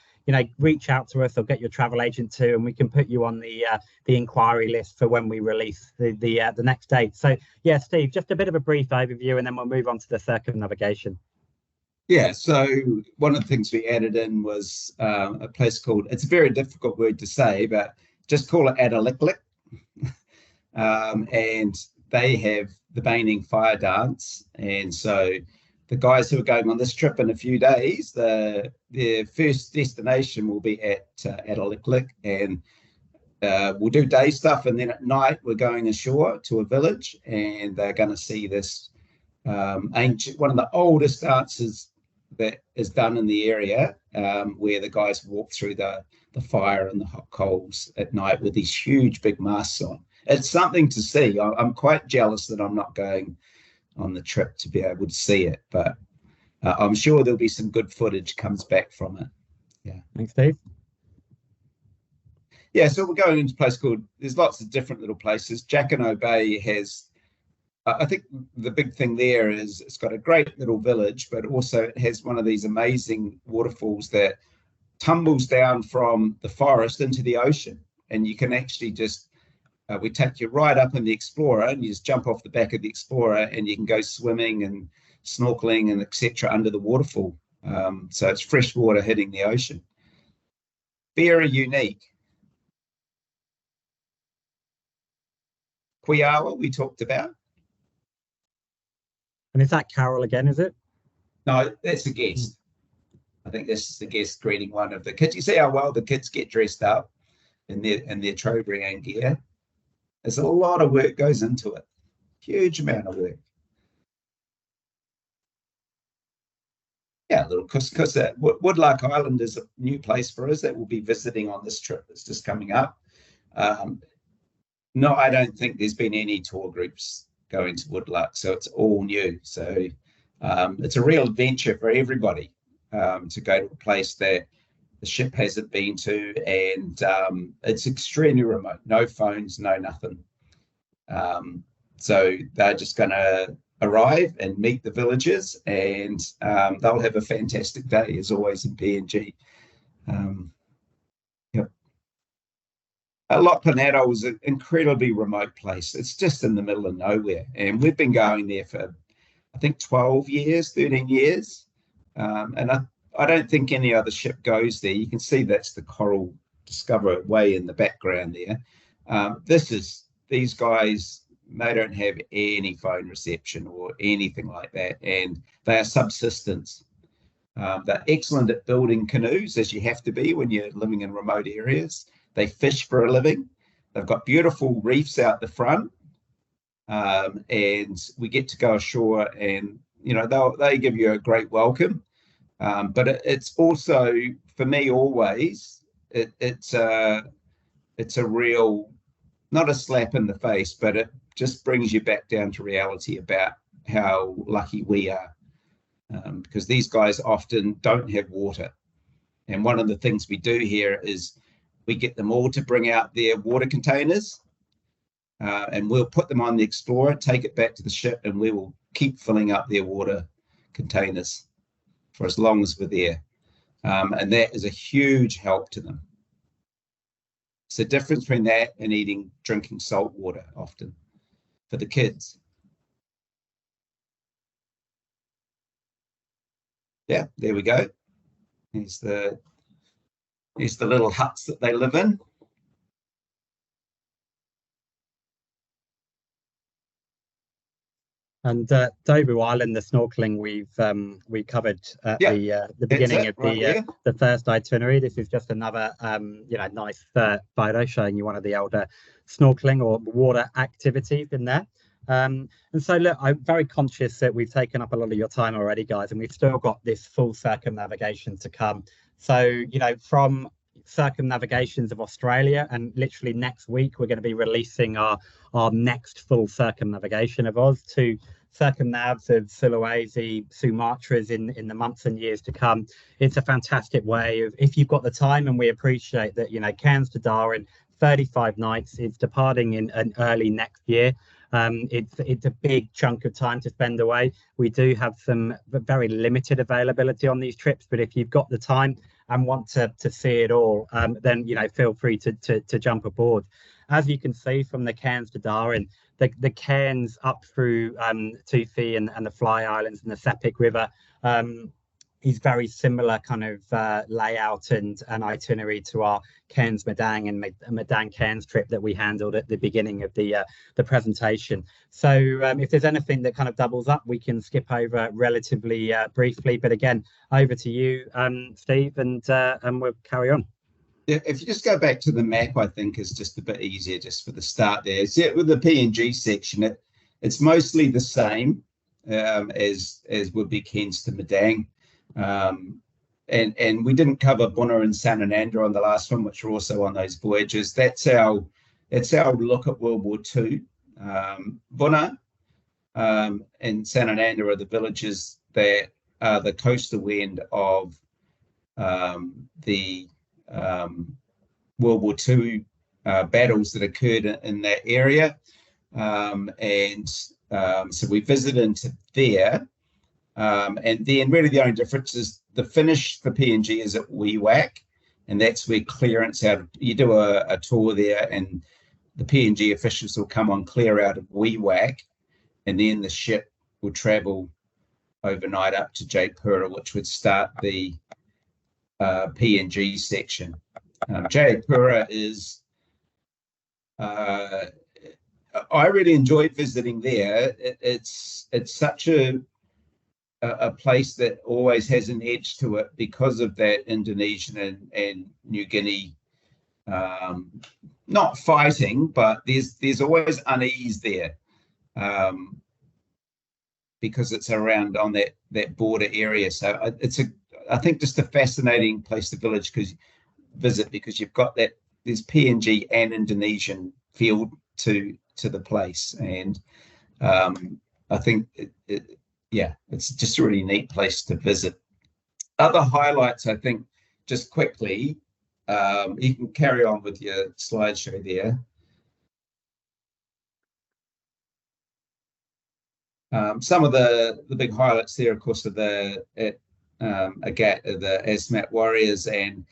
reach out to us or get your travel agent too, and we can put you on the inquiry list for when we release the next date. So yeah, Steve, just a bit of a brief overview, and then we'll move on to the circumnavigation. Yeah, so one of the things we added in was a place called, it's a very difficult word to say, but just call it Adaliklik. And they have the Baining Fire Dance. And so the guys who are going on this trip in a few days, their first destination will be at Adaliklik, and we'll do day stuff. And then at night, we're going ashore to a village, and they're going to see this ancient, one of the oldest dances that is done in the area, where the guys walk through the fire and the hot coals at night with these huge big masks on. It's something to see. I'm quite jealous that I'm not going on the trip to be able to see it, but I'm sure there'll be some good footage comes back from it. Yeah. Thanks, Steve. Yeah, so we're going into a place called, there's lots of different little places. Jackanow Bay has, I think the big thing there is it's got a great little village, but also it has one of these amazing waterfalls that tumbles down from the forest into the ocean. And you can actually just, we take you right up in the Explorer, and you just jump off the back of the Explorer, and you can go swimming and snorkeling and etc. under the waterfall. So it's fresh water hitting the ocean. Very unique. Quiawa, we talked about. And is that Carol again, is it? No, that's the guest. I think this is the guest greeting one of the kids. You see how well the kids get dressed up in their Trobriand gear. There's a lot of work goes into it. Huge amount of work. Yeah, a little couscous. Woodlark Island is a new place for us that we'll be visiting on this trip that's just coming up. No, I don't think there's been any tour groups going to Woodlark, so it's all new. So it's a real adventure for everybody to go to a place that the ship hasn't been to, and it's extremely remote. No phones, no nothing. So they're just going to arrive and meet the villagers, and they'll have a fantastic day, as always, in PNG. Yep. Loch Planado is an incredibly remote place. It's just in the middle of nowhere, and we've been going there for, I think, 12 years, 13 years, and I don't think any other ship goes there. You can see that's the Coral Discoverer way in the background there. These guys, they don't have any phone reception or anything like that, and they are subsistence. They're excellent at building canoes, as you have to be when you're living in remote areas. They fish for a living. They've got beautiful reefs out the front, and we get to go ashore, and they give you a great welcome. But it's also, for me, always it's a real, not a slap in the face, but it just brings you back down to reality about how lucky we are, because these guys often don't have water. And one of the things we do here is we get them all to bring out their water containers, and we'll put them on the Explorer, take it back to the ship, and we will keep filling up their water containers for as long as we're there. And that is a huge help to them. It's the difference between that and drinking salt water often for the kids. Yeah, there we go. Here's the little huts that they live in. And Dobu Island, the snorkeling we covered at the beginning of the first itinerary. This is just another nice photo showing you one of the older snorkeling or water activities in there. And so look, I'm very conscious that we've taken up a lot of your time already, guys, and we've still got this full circumnavigation to come. So from circumnavigations of Australia, and literally next week we're going to be releasing our next full circumnavigation of Oz, to circumnavs of Sulawesi, Sumatras in the months and years to come. It's a fantastic way of, if you've got the time, and we appreciate that, Cairns to Darwin, 35 nights. It's departing in early next year. It's a big chunk of time to spend away. We do have some very limited availability on these trips, but if you've got the time and want to see it all, then feel free to jump aboard. As you can see from the Cairns to Darwin, the Cairns up through Tufi and the Fly Islands and the Sepik River is very similar kind of layout and itinerary to our Cairns Madang and Madang Cairns trip that we handled at the beginning of the presentation. So if there's anything that kind of doubles up, we can skip over relatively briefly. But again, over to you, Steve, and we'll carry on. Yeah, if you just go back to the map, I think is just a bit easier just for the start there. So with the PNG section, it's mostly the same as would be Cairns to Madang. And we didn't cover Buna and Sananandra on the last one, which are also on those voyages. That's our look at World War II. Buna and Sananandra are the villages that are the coastal end of the World War II battles that occurred in that area. So we visited into there. And then really the only difference is the finish for PNG is at Wewak, and that's where clearance out. You do a tour there, and the PNG officials will come on clear out of Wewak, and then the ship will travel overnight up to Jaipura, which would start the PNG section. Jaipura is, I really enjoyed visiting there. It's such a place that always has an edge to it because of that Indonesian and New Guinea, not fighting, but there's always unease there, because it's around on that border area. So it's I think just a fascinating place to visit because you've got there's PNG and Indonesian feel to the place, and I think it's just a really neat place to visit. Other highlights, I think, just quickly, you can carry on with your slideshow there. Some of the big highlights there, of course, are the Agat, the Asmat warriors, and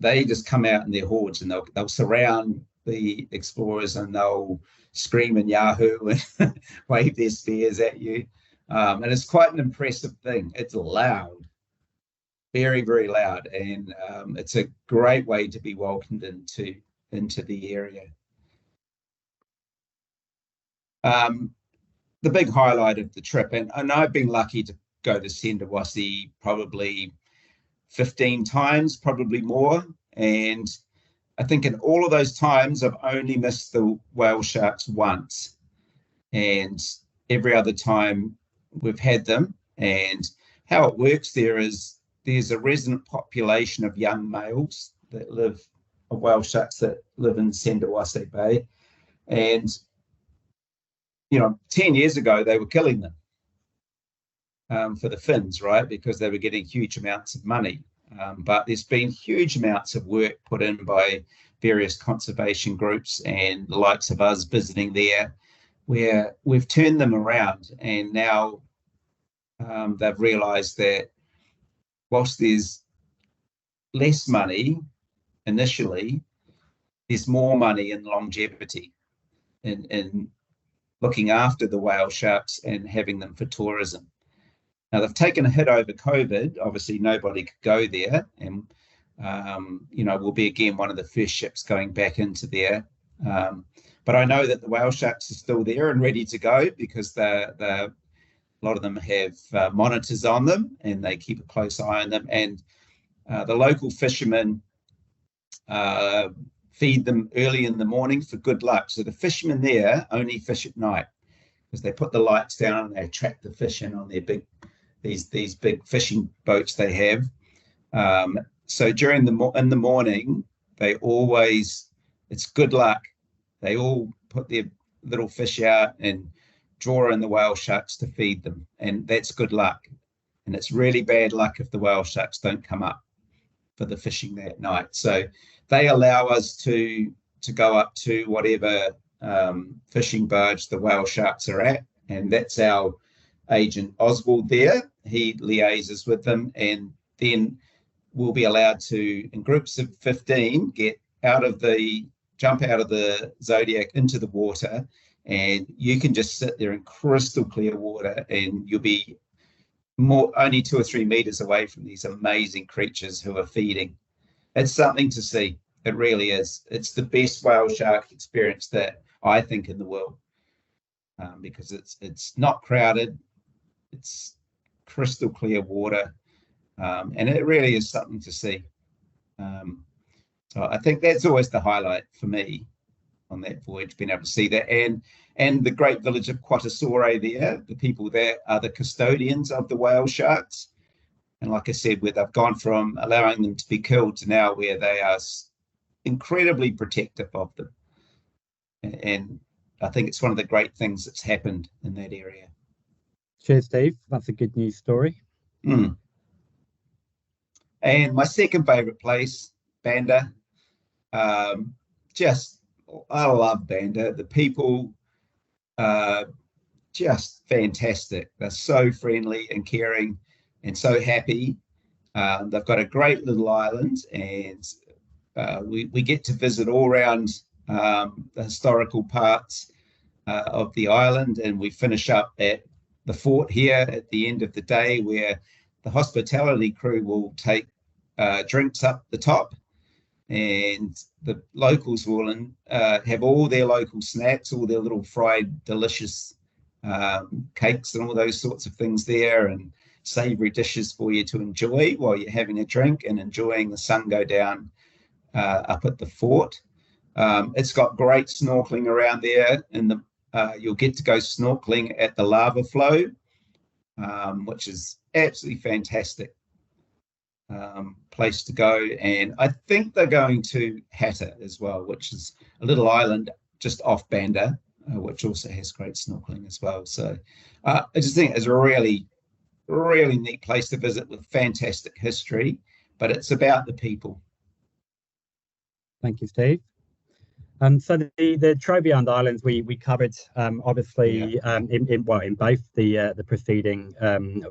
they just come out in their hordes and they'll surround the explorers and they'll scream and yahoo and wave their spears at you. And it's quite an impressive thing. It's loud, very, very loud. And it's a great way to be welcomed into the area. The big highlight of the trip, and I've been lucky to go to Cendawassi probably 15 times, probably more. And I think in all of those times, I've only missed the whale sharks once. And every other time we've had them. And how it works there is there's a resident population of young males that live, of whale sharks that live in Cendawassi Bay. And, 10 years ago, they were killing them for the fins, right? Because they were getting huge amounts of money. But there's been huge amounts of work put in by various conservation groups and the likes of us visiting there, where we've turned them around, and now they've realised that whilst there's less money initially, there's more money in longevity in looking after the whale sharks and having them for tourism. Now, they've taken a hit over COVID. Obviously, nobody could go there, and we'll be again one of the first ships going back into there. But I know that the whale sharks are still there and ready to go, because a lot of them have monitors on them, and they keep a close eye on them. And the local fishermen feed them early in the morning for good luck. So the fishermen there only fish at night, because they put the lights down and they attract the fish in on their these big fishing boats they have. So in the morning, it's good luck. They all put their little fish out and draw in the whale sharks to feed them, and that's good luck. And it's really bad luck if the whale sharks don't come up for the fishing that night. So they allow us to go up to whatever fishing barge the whale sharks are at, and that's our agent Oswald there. He liaises with them, and then we'll be allowed to, in groups of 15, jump out of the Zodiac into the water, and you can just sit there in crystal clear water, and you'll be only 2 or 3 meters away from these amazing creatures who are feeding. It's something to see. It really is. It's the best whale shark experience that I think in the world, because it's not crowded. It's crystal clear water, and it really is something to see. So I think that's always the highlight for me on that voyage, being able to see that, and the great village of Quatasore there. The people there are the custodians of the whale sharks, and like I said, where they've gone from allowing them to be killed to now where they are incredibly protective of them. And I think it's one of the great things that's happened in that area. Cheers, Steve. That's a good news story. And my second favourite place, Banda. I love Banda. The people are just fantastic. They're so friendly and caring and so happy. They've got a great little island, and we get to visit all around the historical parts of the island, and we finish up at the fort here at the end of the day, where the hospitality crew will take drinks up the top, and the locals will have all their local snacks, all their little fried delicious cakes and all those sorts of things there, and savoury dishes for you to enjoy while you're having a drink and enjoying the sun go down up at the fort. It's got great snorkeling around there, and you'll get to go snorkeling at the lava flow, which is absolutely fantastic place to go. And I think they're going to Hatta as well, which is a little island just off Banda, which also has great snorkeling as well. So I just think it's a really, really neat place to visit with fantastic history, but it's about the people. Thank you, Steve. So the Trobriand Islands we covered, obviously, in both the preceding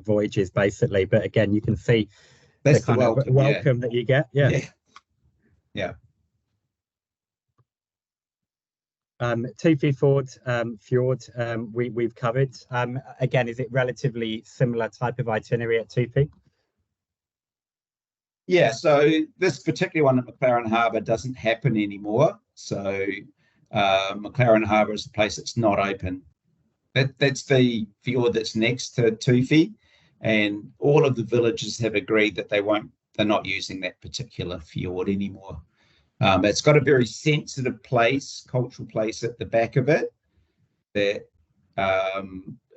voyages, basically. But again, you can see that's the kind of welcome that you get. Yeah. Tufi Fjord, we've covered. Again, is it relatively similar type of itinerary at Tufi? Yeah, so this particular one at McLaren Harbour doesn't happen anymore. So McLaren Harbour is a place that's not open. That's the fjord that's next to Tufi, and all of the villages have agreed that they're not using that particular fjord anymore. It's got a very sensitive place, cultural place at the back of it. That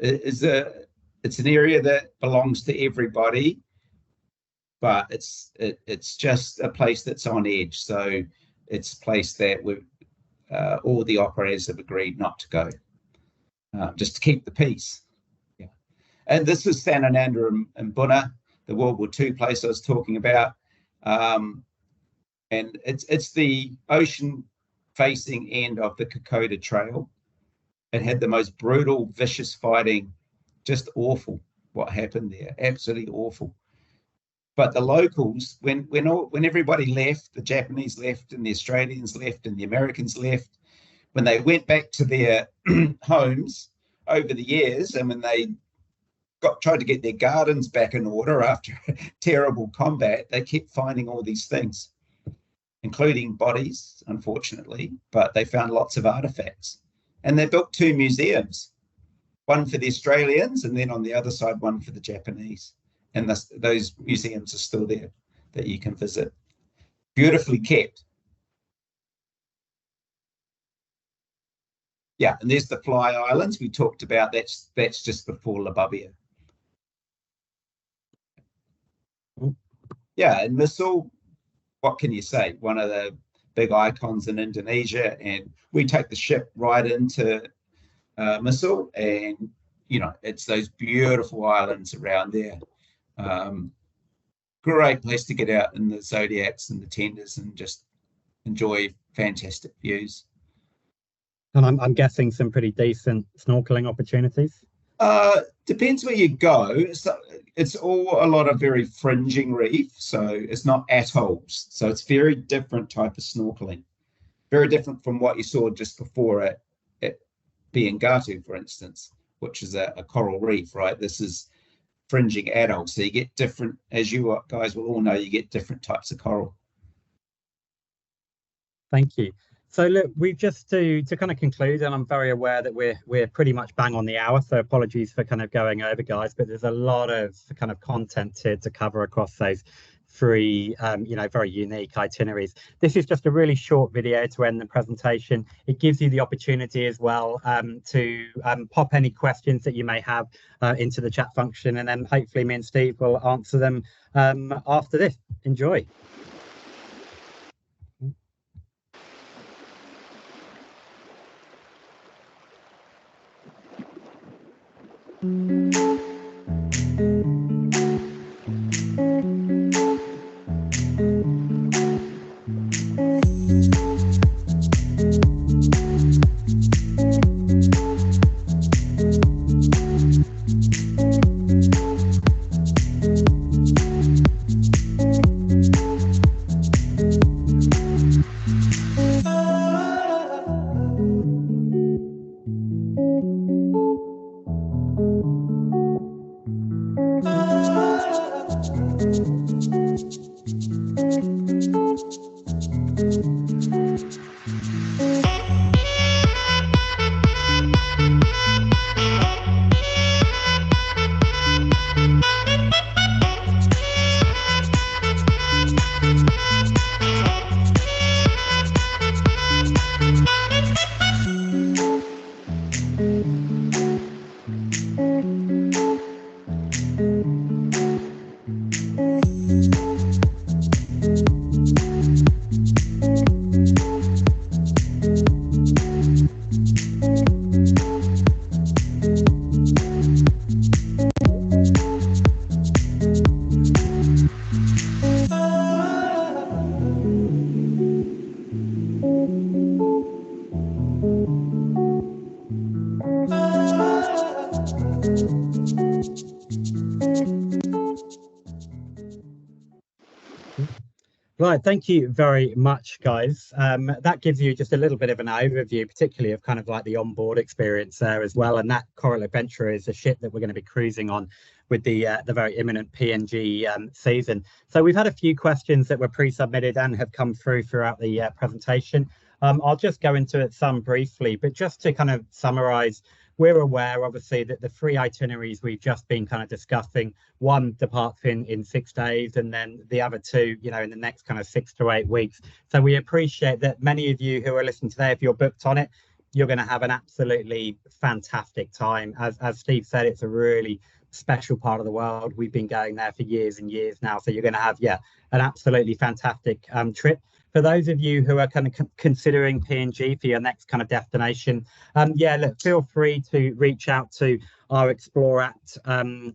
it's an area that belongs to everybody, but it's just a place that's on edge. So it's a place that all the operators have agreed not to go, just to keep the peace. Yeah, and this is Sanananda and Buna, the World War II place I was talking about. And it's the ocean facing end of the Kokoda Trail. It had the most brutal, vicious fighting, just awful what happened there, absolutely awful. But the locals, when everybody left, the Japanese left and the Australians left and the Americans left, when they went back to their homes over the years, and when they tried to get their gardens back in order after terrible combat, they kept finding all these things, including bodies, unfortunately, but they found lots of artifacts. And they built 2 museums, one for the Australians and then on the other side, one for the Japanese. And those museums are still there that you can visit. Beautifully kept. Yeah, and there's the Fly Islands we talked about. That's just before Lababia. Yeah, and Misal, what can you say? One of the big icons in Indonesia, and we take the ship right into Misal, and it's those beautiful islands around there. Great place to get out in the Zodiacs and the tenders and just enjoy fantastic views. And I'm guessing some pretty decent snorkeling opportunities. Depends where you go. It's all a lot of very fringing reef, so it's not atolls. So it's very different type of snorkeling. Very different from what you saw just before at Biangatu, for instance, which is a coral reef, right? This is fringing atolls. So you get different, as you guys will all know, you get different types of coral. Thank you. So look, we've just to kind of conclude, and I'm very aware that we're pretty much bang on the hour, so apologies for kind of going over, guys, but there's a lot of kind of content to cover across those 3 very unique itineraries. This is just a really short video to end the presentation. It gives you the opportunity as well to pop any questions that you may have into the chat function, and then hopefully me and Steve will answer them after this. Enjoy. Right, thank you very much, guys. That gives you just a little bit of an overview, particularly of kind of like the onboard experience there as well. And that Coral Adventurer is a ship that we're going to be cruising on with the very imminent PNG season. So we've had a few questions that were pre-submitted and have come throughout the presentation. I'll just go into it some briefly, but just to kind of summarize, we're aware, obviously, that the 3 itineraries we've just been kind of discussing, one departs in 6 days, and then the other 2, in the next kind of 6 to 8 weeks. So we appreciate that many of you who are listening today, if you're booked on it, you're going to have an absolutely fantastic time. As Steve said, it's a really special part of the world. We've been going there for years and years now. So you're going to have, an absolutely fantastic trip. for those of you who are kind of considering PNG for your next kind of destination, yeah, look, feel free to reach out to our Explore Act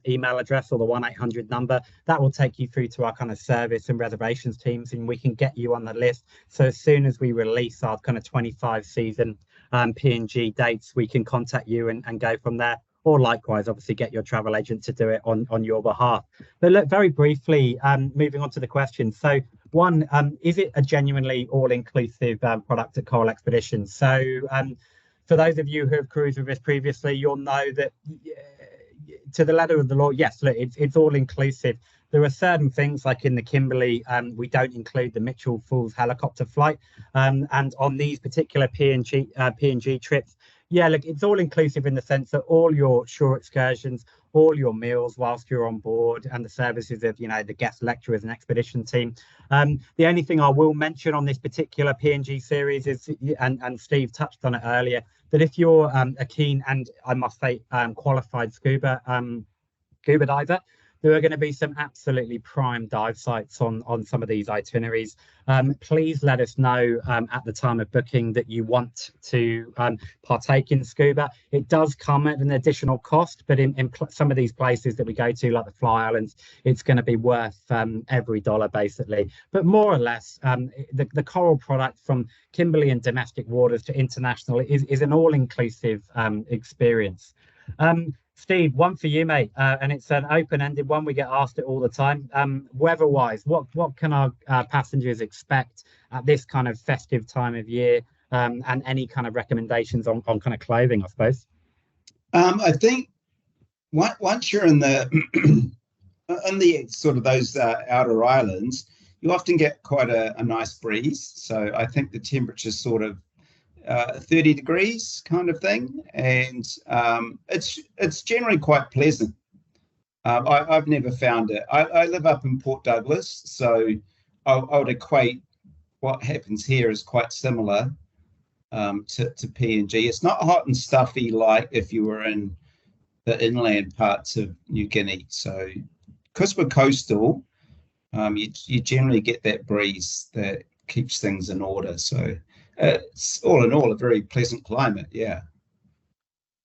email address or the 1-800 number. That will take you through to our kind of service and reservations teams, and we can get you on the list. So as soon as we release our kind of 25 season PNG dates, we can contact you and go from there. Or likewise, obviously, get your travel agent to do it on your behalf. But look, very briefly, moving on to the question. So one, is it a genuinely all-inclusive product at Coral Expeditions? So for those of you who have cruised with us previously, you'll know that to the letter of the law, yes, look, it's all-inclusive. There are certain things like in the Kimberley, we don't include the Mitchell Falls helicopter flight. And on these particular PNG trips, yeah, look, it's all inclusive in the sense that all your shore excursions, all your meals whilst you're on board, and the services of, the guest lecturers and expedition team. The only thing I will mention on this particular PNG series is, and Steve touched on it earlier, that if you're a keen and I must say qualified scuba diver, there are going to be some absolutely prime dive sites on some of these itineraries. Please let us know at the time of booking that you want to partake in scuba. It does come at an additional cost, but in some of these places that we go to, like the Fly Islands, it's going to be worth every dollar basically. But more or less, the Coral product from Kimberley and domestic waters to international is an all-inclusive experience. Steve, one for you, mate, and it's an open-ended one. We get asked it all the time. Weather-wise, what can our passengers expect at this kind of festive time of year, and any kind of recommendations on kind of clothing, I suppose? I think once you're in the in the sort of those outer islands, you often get quite a nice breeze. So I think the temperature's sort of 30 degrees kind of thing, and it's generally quite pleasant. I've never found it. I live up in Port Douglas, so I would equate what happens here is quite similar to PNG. It's not hot and stuffy like if you were in the inland parts of New Guinea. So because we're coastal, you generally get that breeze that keeps things in order. So it's all in all a very pleasant climate. Yeah.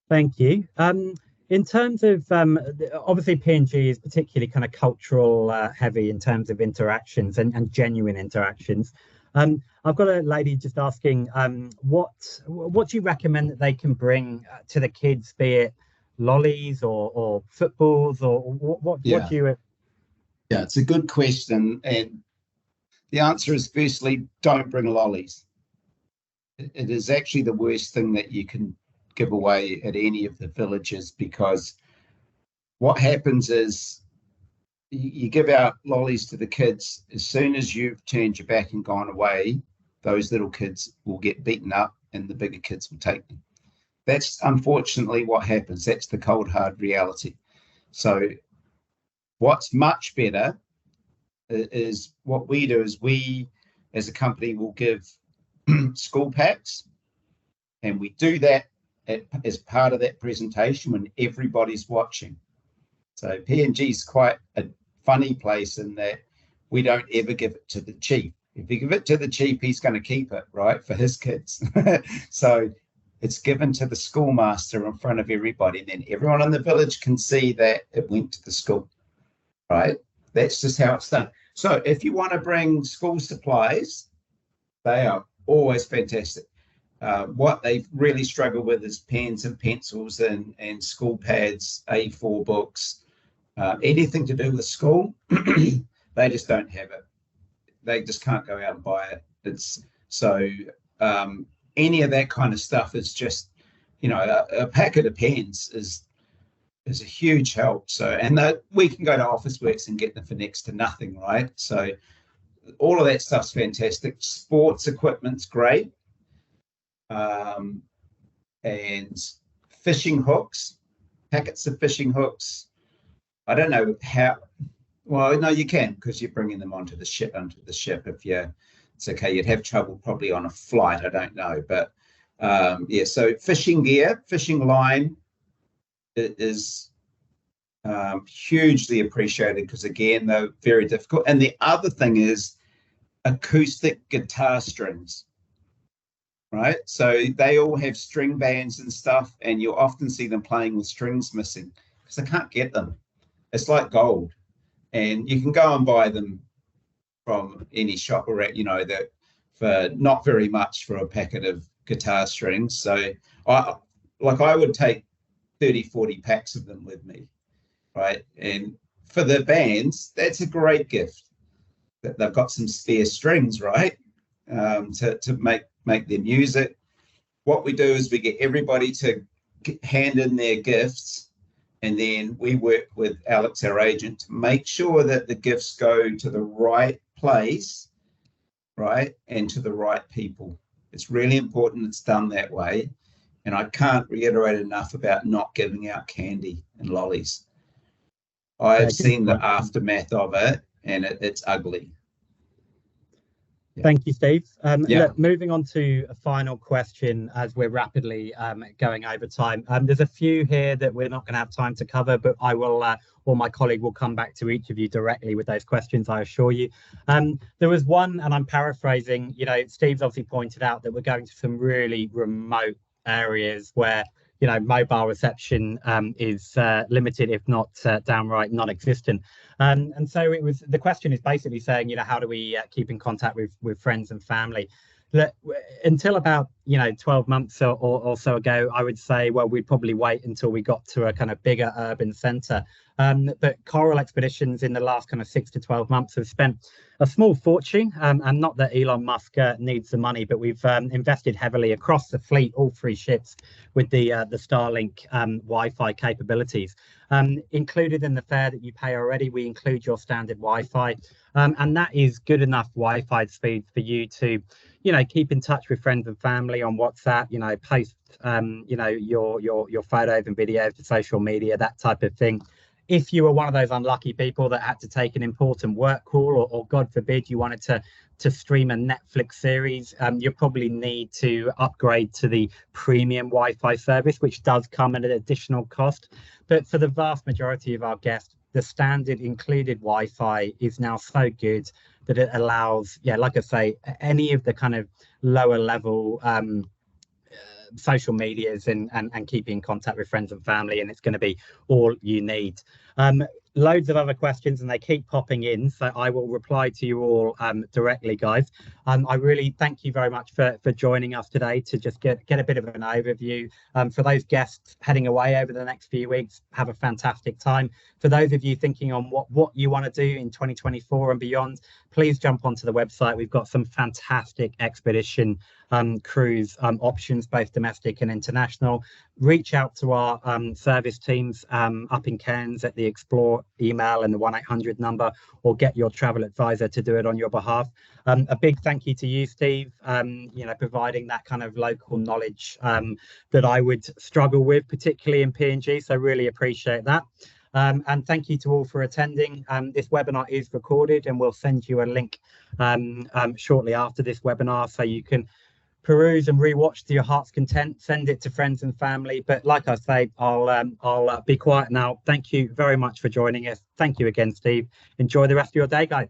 Thank you. In terms of obviously PNG is particularly kind of cultural heavy in terms of interactions and genuine interactions. I've got a lady just asking, what do you recommend that they can bring to the kids, be it lollies or footballs, or what do you? Yeah, it's a good question, and the answer is firstly, don't bring lollies. It is actually the worst thing that you can give away at any of the villages, because what happens is you give out lollies to the kids. As soon as you've turned your back and gone away, those little kids will get beaten up and the bigger kids will take them. That's unfortunately what happens. That's the cold, hard reality. So what's much better is what we do is we, as a company, will give school packs, and we do that as part of that presentation when everybody's watching. So PNG is quite a funny place in that we don't ever give it to the chief. If you give it to the chief, he's going to keep it, right, for his kids. So it's given to the schoolmaster in front of everybody, and then everyone in the village can see that it went to the school, right? That's just how it's done. So if you want to bring school supplies, they are always fantastic. What they really struggle with is pens and pencils and school pads, A4 books, anything to do with school. They just don't have it. They just can't go out and buy it. It's so any of that kind of stuff is just, a packet of pens is a huge help. So, and we can go to Officeworks and get them for next to nothing, right? So all of that stuff's fantastic. Sports equipment's great. And fishing hooks, packets of fishing hooks. I don't know how. Well, no, you can, because you're bringing them onto the ship. It's okay. You'd have trouble probably on a flight. I don't know, but yeah. So fishing gear, fishing line is hugely appreciated, because again, they're very difficult. And the other thing is, acoustic guitar strings, right? So they all have string bands and stuff, and you'll often see them playing with strings missing because they can't get them. It's like gold, and you can go and buy them from any shop or that for not very much for a packet of guitar strings. So I would take 30-40 packs of them with me, right? And for the bands, that's a great gift that they've got some spare strings, right? To make their music. What we do is we get everybody to hand in their gifts, and then we work with Alex, our agent, to make sure that the gifts go to the right place, right, and to the right people. It's really important it's done that way. And I can't reiterate enough about not giving out candy and lollies. I've seen the aftermath of it, and it's ugly. Thank you, Steve. Look, moving on to a final question as we're rapidly going over time. There's a few here that we're not going to have time to cover, but I will, or my colleague will come back to each of you directly with those questions, I assure you. There was one, and I'm paraphrasing, Steve's obviously pointed out that we're going to some really remote areas where mobile reception is limited, if not downright non-existent. And so the question is basically saying, how do we keep in contact with friends and family? Until about 12 months or so ago, I would say, well, we'd probably wait until we got to a kind of bigger urban centre. But Coral Expeditions in the last kind of 6 to 12 months have spent a small fortune, and not that Elon Musk needs the money, but we've invested heavily across the fleet, all 3 ships, with the Starlink Wi-Fi capabilities. Included in the fare that you pay already, we include your standard Wi-Fi, and that is good enough Wi-Fi speed for you to keep in touch with friends and family on WhatsApp, post your photos and videos to social media, that type of thing. If you were one of those unlucky people that had to take an important work call, or God forbid you wanted to stream a Netflix series, you probably need to upgrade to the premium Wi-Fi service, which does come at an additional cost. But for the vast majority of our guests, the standard included Wi-Fi is now so good that it allows, like I say, any of the kind of lower level social medias and keeping in contact with friends and family, and it's going to be all you need. Loads of other questions and they keep popping in, so I will reply to you all directly, guys. I really thank you very much for joining us today to just get a bit of an overview. For those guests heading away over the next few weeks, have a fantastic time. For those of you thinking on what you want to do in 2024 and beyond, please jump onto the website. We've got some fantastic expedition cruise options, both domestic and international. Reach out to our service teams up in Cairns at the Explore email and the 1-800 number, or get your travel advisor to do it on your behalf. A big thank you to you, Steve, providing that kind of local knowledge that I would struggle with, particularly in PNG, so really appreciate that. And thank you to all for attending. This webinar is recorded, and we'll send you a link shortly after this webinar, so you can peruse and rewatch to your heart's content. Send it to friends and family. But like I say, I'll be quiet now. Thank you very much for joining us. Thank you again, Steve. Enjoy the rest of your day, guys.